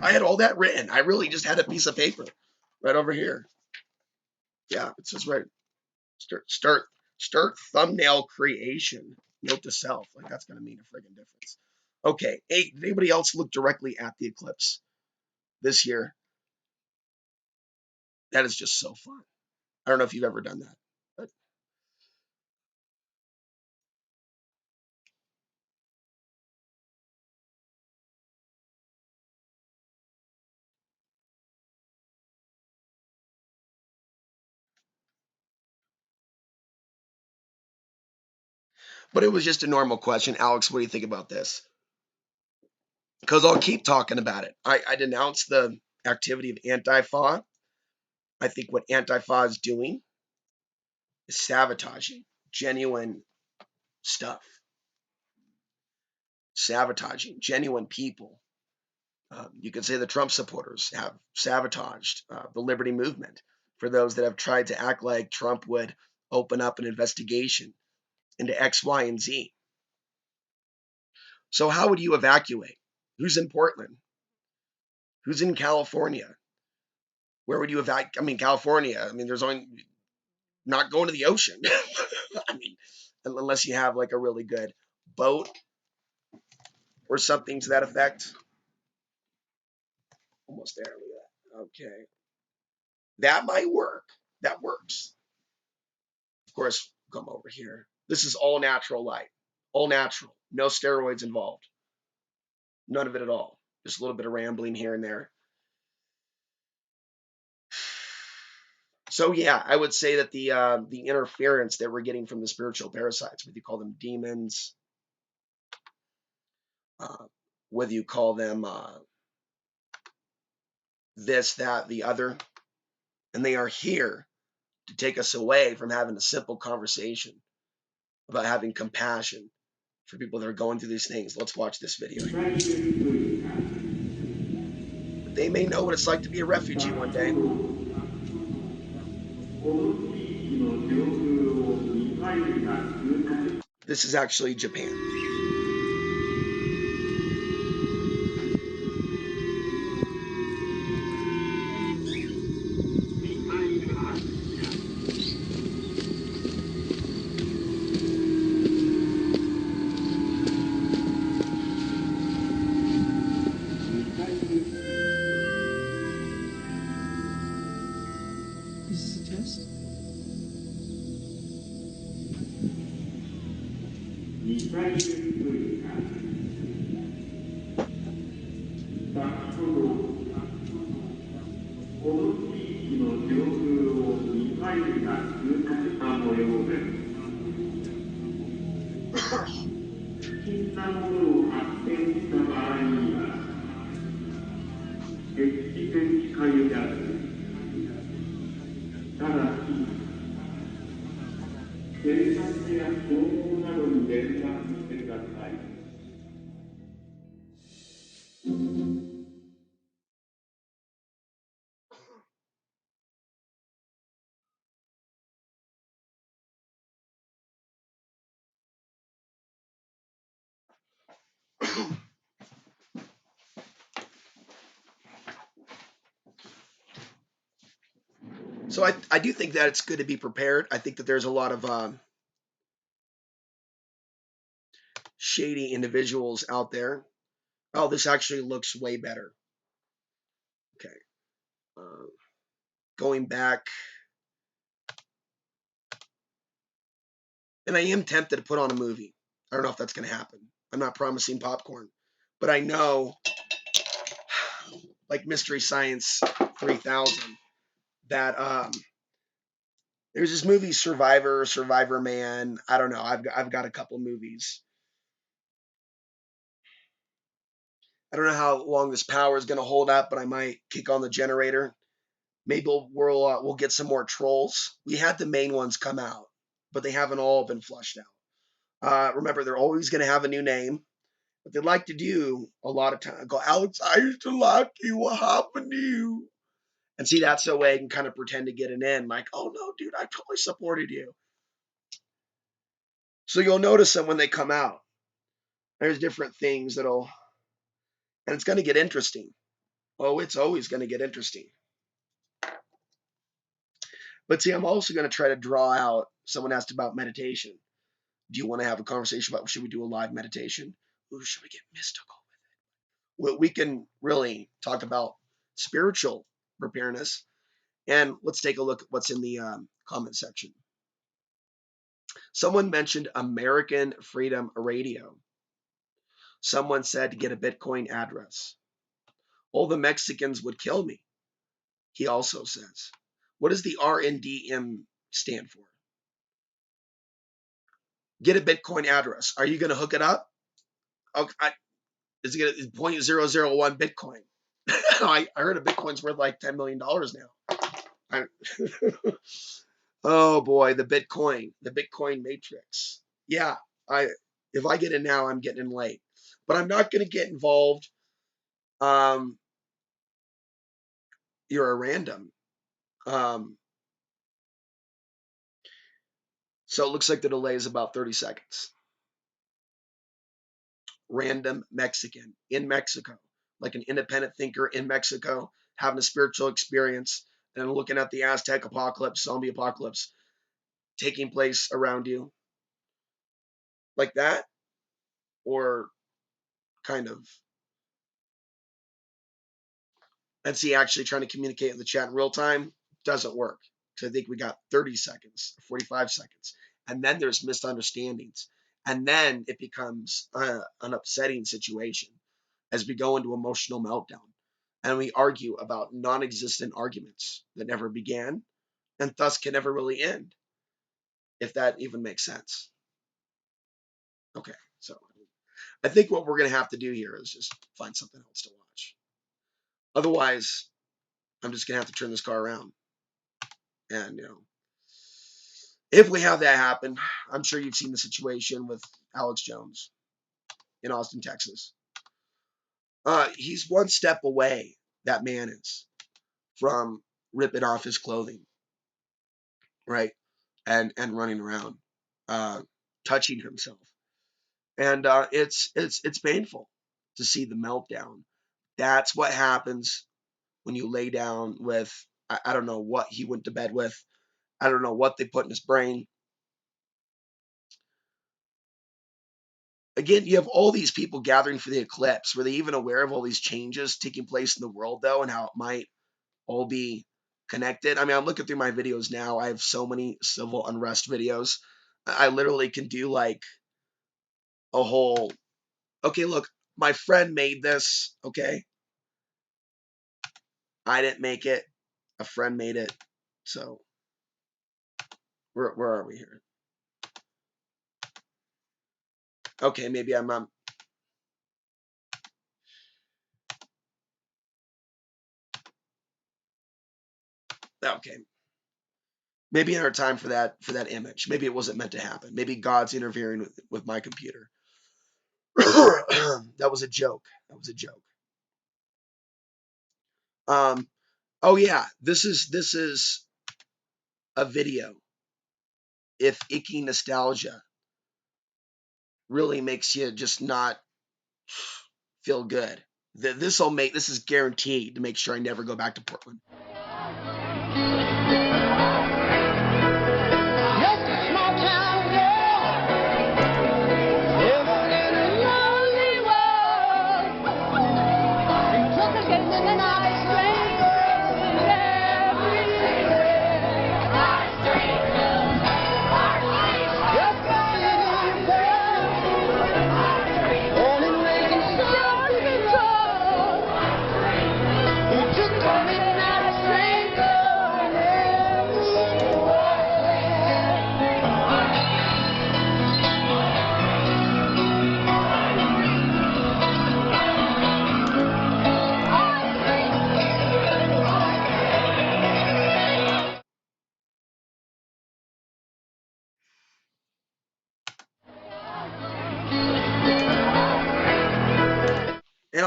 I had all that written. I really just had a piece of paper right over here. Yeah, it says right. Start thumbnail creation. Note to self. Like that's gonna mean a friggin' difference. Okay. Hey, did anybody else look directly at the eclipse this year? That is just so fun. I don't know if you've ever done that. But it was just a normal question. Alex, what do you think about this? Because I'll keep talking about it. I denounce the activity of Antifa. I think what Antifa is doing is sabotaging genuine stuff, sabotaging genuine people. You could say the Trump supporters have sabotaged the liberty movement for those that have tried to act like Trump would open up an investigation into X, Y, and Z. So, how would you evacuate? Who's in Portland? Who's in California? Where would you evacuate? I mean, California. I mean, there's only not going to the ocean. I mean, unless you have like a really good boat or something to that effect. Almost there. Look at that. Okay. That might work. That works. Of course, come over here. This is all natural light. All natural. No steroids involved. None of it at all. Just a little bit of rambling here and there. So yeah, I would say that the interference that we're getting from the spiritual parasites, whether you call them demons, uh, whether you call them this, that, the other, and they are here to take us away from having a simple conversation about having compassion for people that are going through these things. Let's watch this video here. They may know what it's like to be a refugee one day. This is actually Japan. This is a test. So I do think that it's good to be prepared. I think that there's a lot of shady individuals out there. Oh, this actually looks way better. Okay. Uh, Going back, and I am tempted to put on a movie. I don't know if that's going to happen. I'm not promising popcorn, but I know, like Mystery Science 3000, that there's this movie Survivor, Survivor Man. I don't know. I've got a couple movies. I don't know how long this power is going to hold up, but I might kick on the generator. Maybe we'll get some more trolls. We had the main ones come out, but they haven't all been flushed out. Remember, they're always going to have a new name. What they like to do a lot of times, go, Alex, I used to like you. What happened to you? And see, that's the way I can kind of pretend to get an in. Like, oh no, dude, I totally supported you. So you'll notice them when they come out. There's different things and it's going to get interesting. Oh, it's always going to get interesting. But see, I'm also going to try to draw out. Someone asked about meditation. Do you want to have a conversation about should we do a live meditation? Or should we get mystical? We can really talk about spiritual preparedness. And let's take a look at what's in the comment section. Someone mentioned American Freedom Radio. Someone said to get a Bitcoin address. All the Mexicans would kill me, he also says. What does the RNDM stand for? Get a Bitcoin address. Are you going to hook it up? Okay, is it going to 0.001 Bitcoin? I heard a Bitcoin's worth like $10 million now. Oh boy, the Bitcoin matrix. Yeah, I if I get in now, I'm getting in late, but I'm not going to get involved. Um, you're a random. Um, so it looks like the delay is about 30 seconds. Random Mexican in Mexico, like an independent thinker in Mexico, having a spiritual experience and looking at the Aztec apocalypse, zombie apocalypse taking place around you, like that, or kind of. And see, actually trying to communicate in the chat in real time doesn't work. So I think we got 30 seconds, 45 seconds. And then there's misunderstandings. And then it becomes an upsetting situation as we go into emotional meltdown. And we argue about non existent arguments that never began and thus can never really end, if that even makes sense. Okay, so I think what we're going to have to do here is just find something else to watch. Otherwise, I'm just going to have to turn this car around. And, if we have that happen, I'm sure you've seen the situation with Alex Jones in Austin, Texas. He's one step away, that man is, from ripping off his clothing, right? And running around, touching himself. And it's painful to see the meltdown. That's what happens when you lay down with, I don't know what he went to bed with. I don't know what they put in his brain. Again, you have all these people gathering for the eclipse. Were they even aware of all these changes taking place in the world, though, and how it might all be connected? I mean, I'm looking through my videos now. I have so many civil unrest videos. I literally can do like a whole, okay, look, my friend made this. Okay. I didn't make it. A friend made it. So where are we here? Okay, maybe I'm okay. Maybe another time for that image. Maybe it wasn't meant to happen. Maybe God's interfering with my computer. That was a joke. That was a joke. Um, oh yeah, this is a video. If icky nostalgia really makes you just not feel good, this is guaranteed to make sure I never go back to Portland.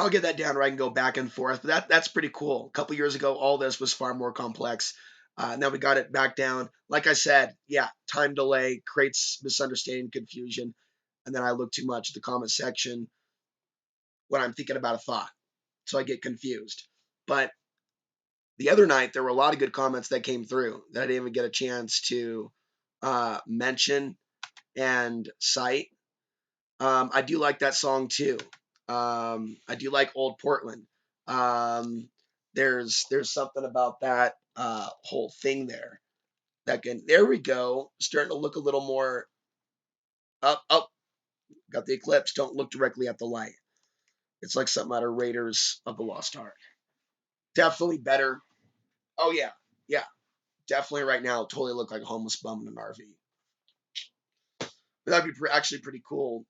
I'll get that down where I can go back and forth. But that's pretty cool. A couple years ago, all this was far more complex. Now we got it back down. Like I said, yeah, time delay creates misunderstanding, confusion, and then I look too much at the comment section when I'm thinking about a thought, so I get confused. But the other night, there were a lot of good comments that came through that I didn't even get a chance to mention and cite. I do like that song too. I do like Old Portland. Um, there's something about that whole thing there that can. There we go. Starting to look a little more up. Up. Got the eclipse. Don't look directly at the light. It's like something out of Raiders of the Lost Ark. Definitely better. Oh yeah, yeah. Definitely right now. Totally look like a homeless bum in an RV. But that'd be actually pretty cool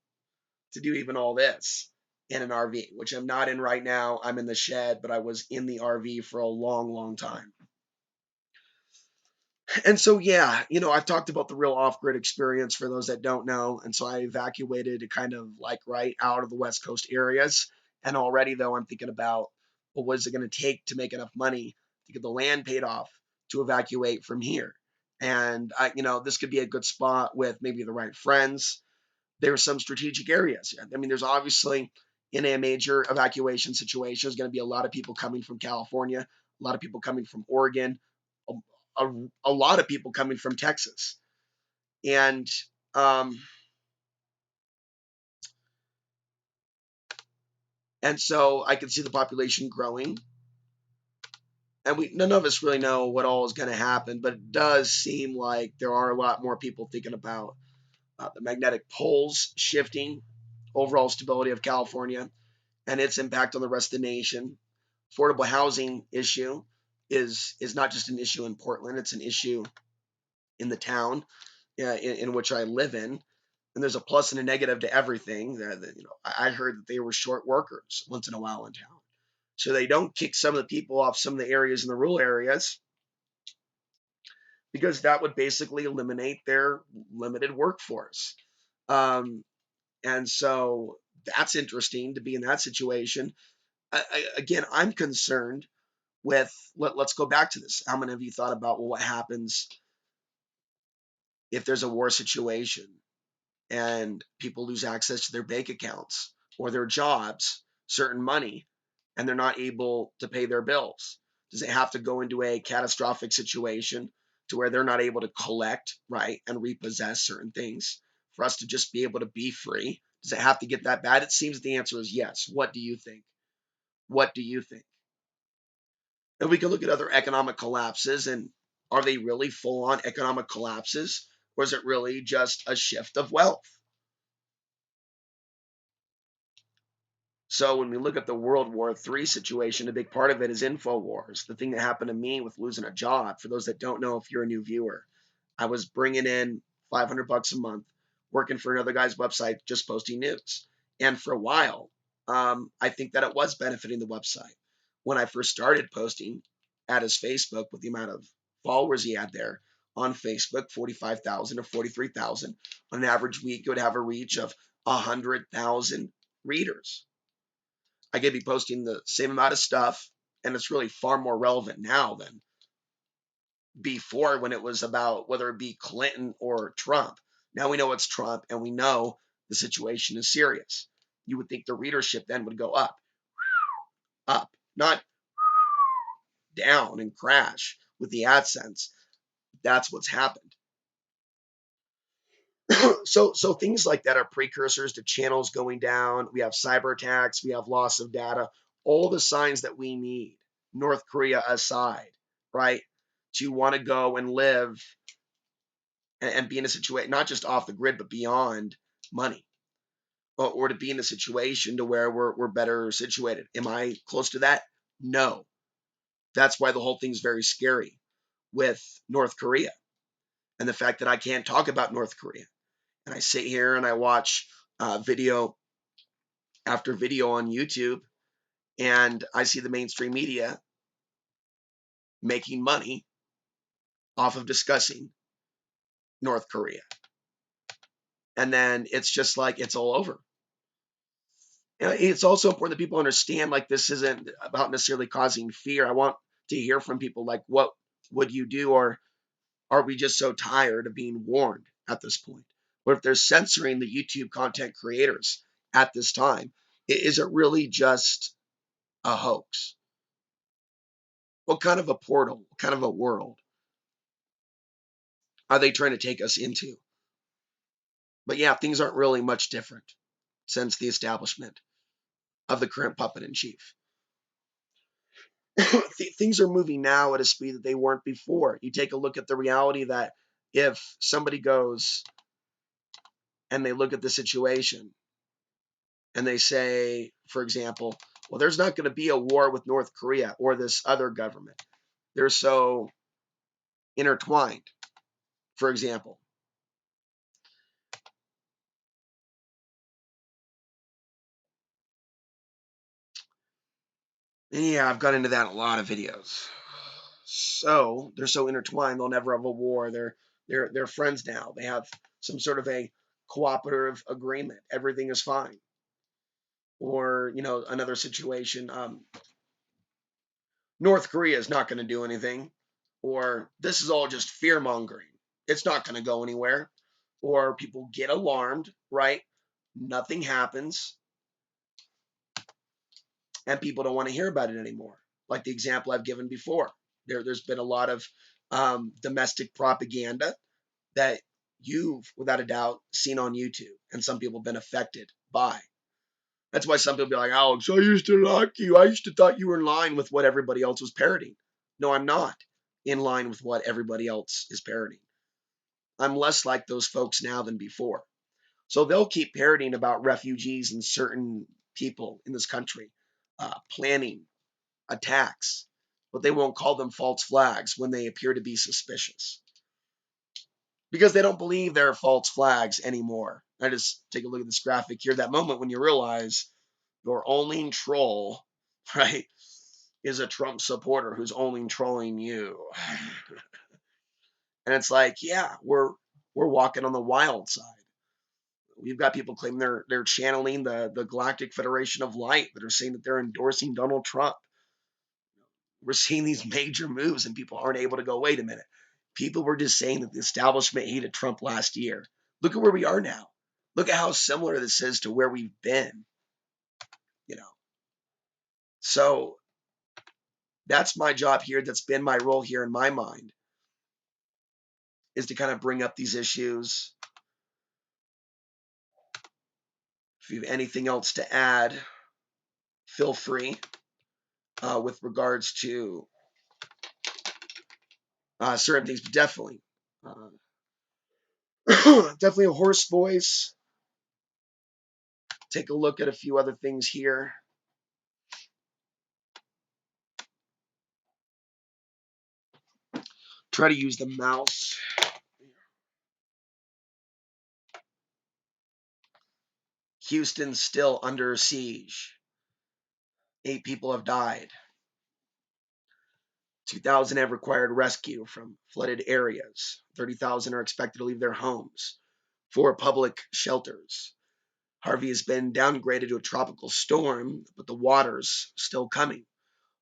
to do even all this in an RV, which I'm not in right now. I'm in the shed, but I was in the RV for a long, long time. And so, yeah, I've talked about the real off grid experience for those that don't know. And so I evacuated to kind of like right out of the West Coast areas. And already, though, I'm thinking about, well, what is it going to take to make enough money to get the land paid off to evacuate from here? And this could be a good spot with maybe the right friends. There's some strategic areas. I mean, there's obviously in a major evacuation situation, there's going to be a lot of people coming from California, a lot of people coming from Oregon, a, a lot of people coming from Texas. And um, and so I can see the population growing. And none of us really know what all is going to happen, but it does seem like there are a lot more people thinking about the magnetic poles shifting, overall stability of California, and its impact on the rest of the nation. Affordable housing issue is not just an issue in Portland; it's an issue in the town in which I live in. And there's a plus and a negative to everything. I heard that they were short workers once in a while in town, so they don't kick some of the people off some of the areas in the rural areas because that would basically eliminate their limited workforce. Um, and so that's interesting to be in that situation. Again, I'm concerned with let's go back to this. How many of you thought about, well, what happens if there's a war situation and people lose access to their bank accounts or their jobs, certain money, and they're not able to pay their bills? Does it have to go into a catastrophic situation to where they're not able to collect, right, and repossess certain things for us to just be able to be free? Does it have to get that bad? It seems the answer is yes. What do you think? What do you think? And we can look at other economic collapses, and are they really full on economic collapses? Or is it really just a shift of wealth? So when we look at the World War III situation, a big part of it is InfoWars. The thing that happened to me with losing a job, for those that don't know, if you're a new viewer, I was bringing in $500 a month, working for another guy's website, just posting news. And for a while, I think that it was benefiting the website. When I first started posting at his Facebook with the amount of followers he had there on Facebook, 45,000 or 43,000, on an average week, it would have a reach of 100,000 readers. I could be posting the same amount of stuff, and it's really far more relevant now than before when it was about whether it be Clinton or Trump. Now we know it's Trump, and we know the situation is serious. You would think the readership then would go up, not down and crash with the AdSense. That's what's happened. So things like that are precursors to channels going down. We have cyber attacks, we have loss of data, all the signs that we need, North Korea aside, right? To want to go and live and be in a situation not just off the grid but beyond money, or to be in a situation to where we're better situated. Am I close to that? No. That's why the whole thing's very scary with North Korea and the fact that I can't talk about North Korea. And I sit here and I watch video after video on YouTube, and I see the mainstream media making money off of discussing North Korea. And then it's just like it's all over. It's also important that people understand like this isn't about necessarily causing fear. I want to hear from people like, what would you do? Or are we just so tired of being warned at this point? What if they're censoring the YouTube content creators at this time? Is it really just a hoax? What kind of a portal, what kind of a world are they trying to take us into? But yeah, things aren't really much different since the establishment of the current puppet in chief. Things are moving now at a speed that they weren't before. You take a look at the reality that if somebody goes and they look at the situation and they say, for example, well, there's not going to be a war with North Korea or this other government. They're so intertwined, for example. And yeah, I've got into that in a lot of videos. So they're so intertwined, they'll never have a war. They're friends now. They have some sort of a cooperative agreement. Everything is fine. Or another situation. North Korea is not going to do anything, or this is all just fear mongering. It's not going to go anywhere, or people get alarmed, right? Nothing happens, and people don't want to hear about it anymore. Like the example I've given before, there's been a lot of domestic propaganda that you've, without a doubt, seen on YouTube, and some people have been affected by. That's why some people be like, Alex, I used to like you. I used to thought you were in line with what everybody else was parroting. No, I'm not in line with what everybody else is parroting. I'm less like those folks now than before. So they'll keep parroting about refugees and certain people in this country planning attacks, but they won't call them false flags when they appear to be suspicious because they don't believe they're false flags anymore. I just take a look at this graphic here. That moment when you realize your only troll, right, is a Trump supporter who's only trolling you. And it's like, yeah, we're walking on the wild side. We've got people claiming they're channeling the Galactic Federation of Light that are saying that they're endorsing Donald Trump. We're seeing these major moves, and people aren't able to go, wait a minute. People were just saying that the establishment hated Trump last year. Look at where we are now. Look at how similar this is to where we've been, you know. So that's my job here. That's been my role here in my mind, is to kind of bring up these issues. If you have anything else to add, feel free with regards to certain things, but definitely, definitely a horse voice. Take a look at a few other things here. Try to use the mouse. Houston's still under siege. 8 people have died. 2,000 have required rescue from flooded areas. 30,000 are expected to leave their homes for public shelters. Harvey has been downgraded to a tropical storm, but the water's still coming.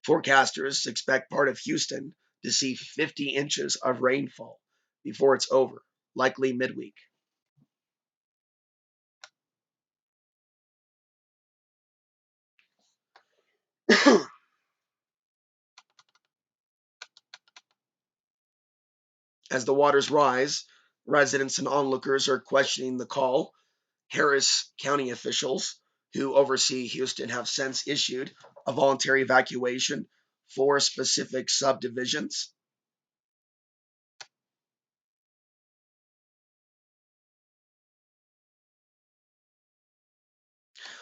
Forecasters expect part of Houston to see 50 inches of rainfall before it's over, likely midweek. As the waters rise, residents and onlookers are questioning the call. Harris County officials who oversee Houston have since issued a voluntary evacuation for specific subdivisions.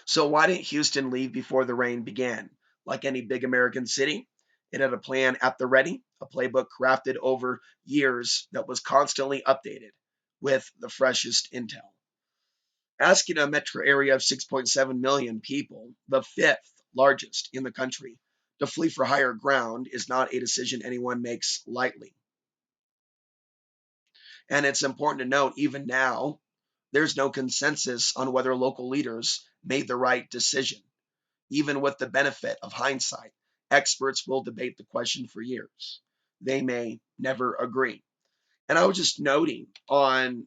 So, why didn't Houston leave before the rain began? Like any big American city, it had a plan at the ready, a playbook crafted over years that was constantly updated with the freshest intel. Asking a metro area of 6.7 million people, the fifth largest in the country, to flee for higher ground is not a decision anyone makes lightly. And it's important to note, even now, There's no consensus on whether local leaders made the right decision. Even with the benefit of hindsight, experts will debate the question for years. They may never agree. And I was just noting on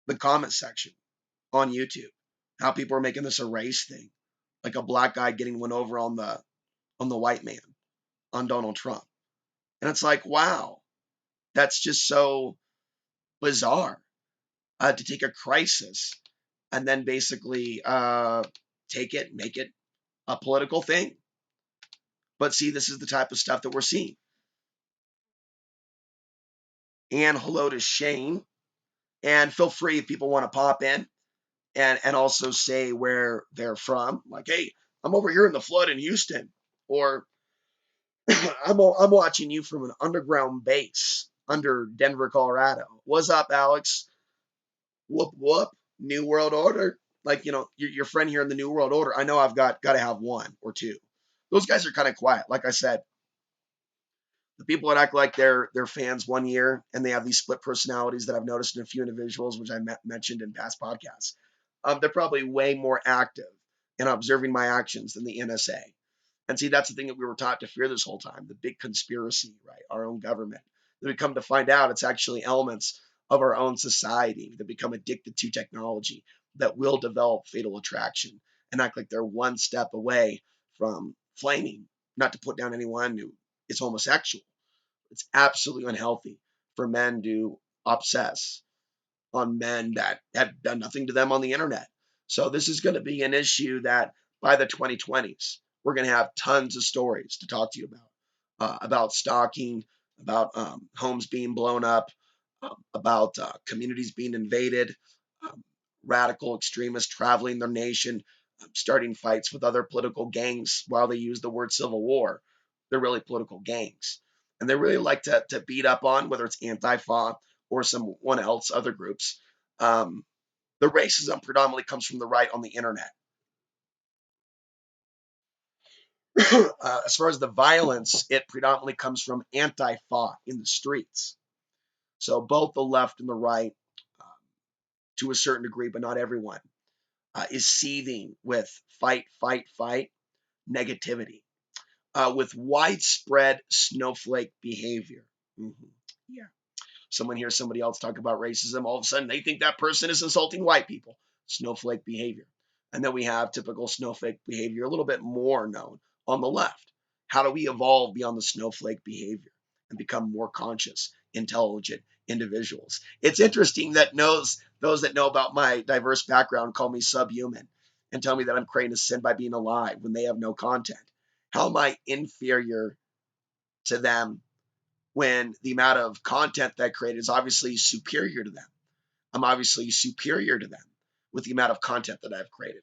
the comment section on YouTube how people are making this a race thing, like a black guy getting one over on the white man, on Donald Trump. And it's like, wow, that's just so bizarre, to take a crisis and then basically take it, make it a political thing. But see, this is the type of stuff that we're seeing. And hello to Shane. And feel free if people want to pop in and also say where they're from. Like, hey, I'm over here in the flood in Houston, or I'm watching you from an underground base under Denver, Colorado. What's up, Alex? Whoop whoop. New World Order. Like, your friend here in the New World Order. I know I've got to have one or two. Those guys are kind of quiet. Like I said, the people that act like they're fans one year and they have these split personalities that I've noticed in a few individuals, which I mentioned in past podcasts. They're probably way more active in observing my actions than the NSA. And see, that's the thing that we were taught to fear this whole time, the big conspiracy, right? Our own government. Then we come to find out it's actually elements of our own society that become addicted to technology that will develop fatal attraction and act like they're one step away from flaming. Not to put down anyone who is homosexual. It's absolutely unhealthy for men to obsess on men that have done nothing to them on the internet. So this is going to be an issue that by the 2020s, we're going to have tons of stories to talk to you about stalking, about homes being blown up, about communities being invaded, um, radical extremists traveling their nation, starting fights with other political gangs while they use the word civil war. They're really political gangs. And they really like to beat up on, whether it's Antifa or someone else, other groups. Um, the racism predominantly comes from the right on the internet. As far as the violence, it predominantly comes from Antifa in the streets. So both the left and the right, um, to a certain degree, but not everyone, is seething with fight, fight, fight negativity, with widespread snowflake behavior. Mm-hmm. Yeah. Someone hears somebody else talk about racism, all of a sudden they think that person is insulting white people. Snowflake behavior. And then we have typical snowflake behavior, a little bit more known on the left. How do we evolve beyond the snowflake behavior and become more conscious, intelligent individuals? It's interesting that those that know about my diverse background call me subhuman and tell me that I'm creating a sin by being alive when they have no content. How am I inferior to them when the amount of content that I create is obviously superior to them? I'm obviously superior to them with the amount of content that I've created.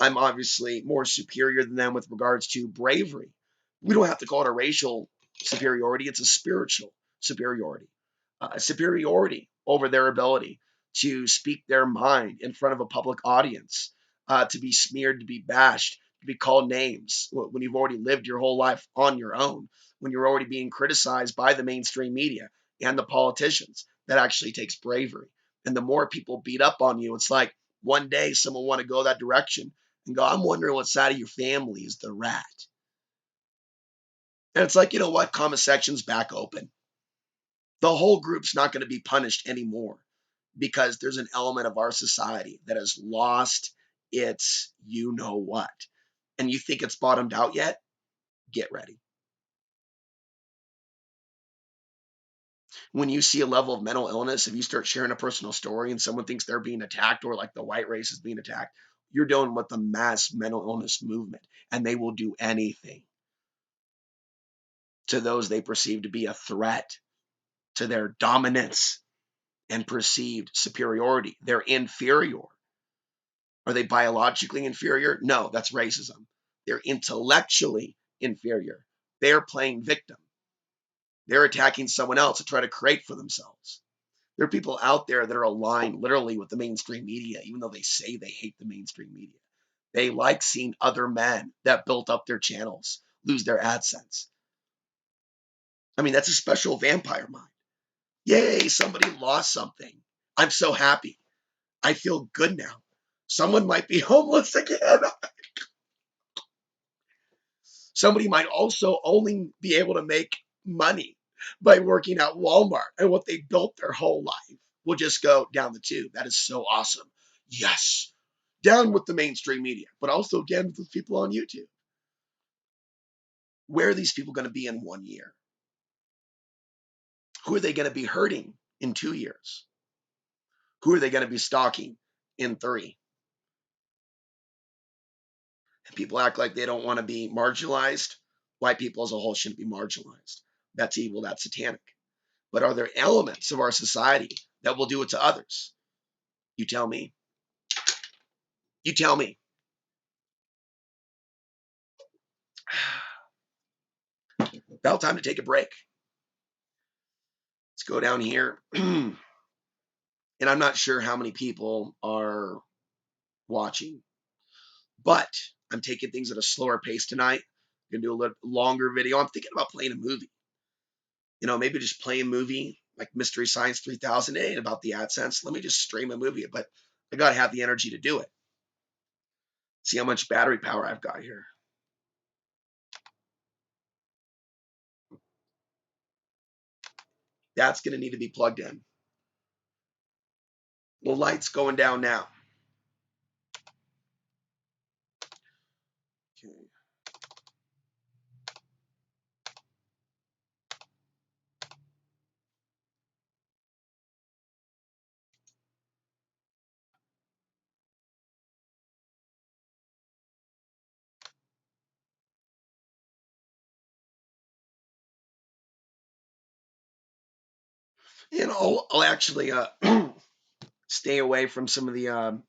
I'm obviously more superior than them with regards to bravery. We don't have to call it a racial superiority, it's a spiritual superiority. A superiority over their ability to speak their mind in front of a public audience, to be smeared, to be bashed, to be called names when you've already lived your whole life on your own, when you're already being criticized by the mainstream media and the politicians. That actually takes bravery. And the more people beat up on you, it's like one day someone want to go that direction and go, I'm wondering what side of your family is the rat. And it's like, you know what? Comment section's back open. The whole group's not going to be punished anymore because there's an element of our society that has lost its you know what. And you think it's bottomed out yet? Get ready. When you see a level of mental illness, if you start sharing a personal story and someone thinks they're being attacked or like the white race is being attacked, you're dealing with the mass mental illness movement, and they will do anything to those they perceive to be a threat to their dominance and perceived superiority. They're inferior. Are they biologically inferior? No, that's racism. They're intellectually inferior. They're playing victim. They're attacking someone else to try to create for themselves. There are people out there that are aligned literally with the mainstream media, even though they say they hate the mainstream media. They like seeing other men that built up their channels lose their AdSense. I mean, that's a special vampire mind. Yay, somebody lost something. I'm so happy. I feel good now. Someone might be homeless again. Somebody might also only be able to make money by working at Walmart, and what they built their whole life will just go down the tube. That is so awesome. Yes. Down with the mainstream media, but also again with people on YouTube. Where are these people going to be in 1 year? Who are they going to be hurting in 2 years? Who are they going to be stalking in 3? And people act like they don't want to be marginalized. White people as a whole shouldn't be marginalized. That's evil, that's satanic. But are there elements of our society that will do it to others? You tell me. You tell me. About time to take a break. Let's go down here. And I'm not sure how many people are watching, but I'm taking things at a slower pace tonight. I'm going to do a little longer video. I'm thinking about playing a movie. Maybe just play a movie like Mystery Science 3000. It ain't about the AdSense. Let me just stream a movie, but I got to have the energy to do it. See how much battery power I've got here. That's going to need to be plugged in. The light's going down now. Okay. I'll actually stay away from some of the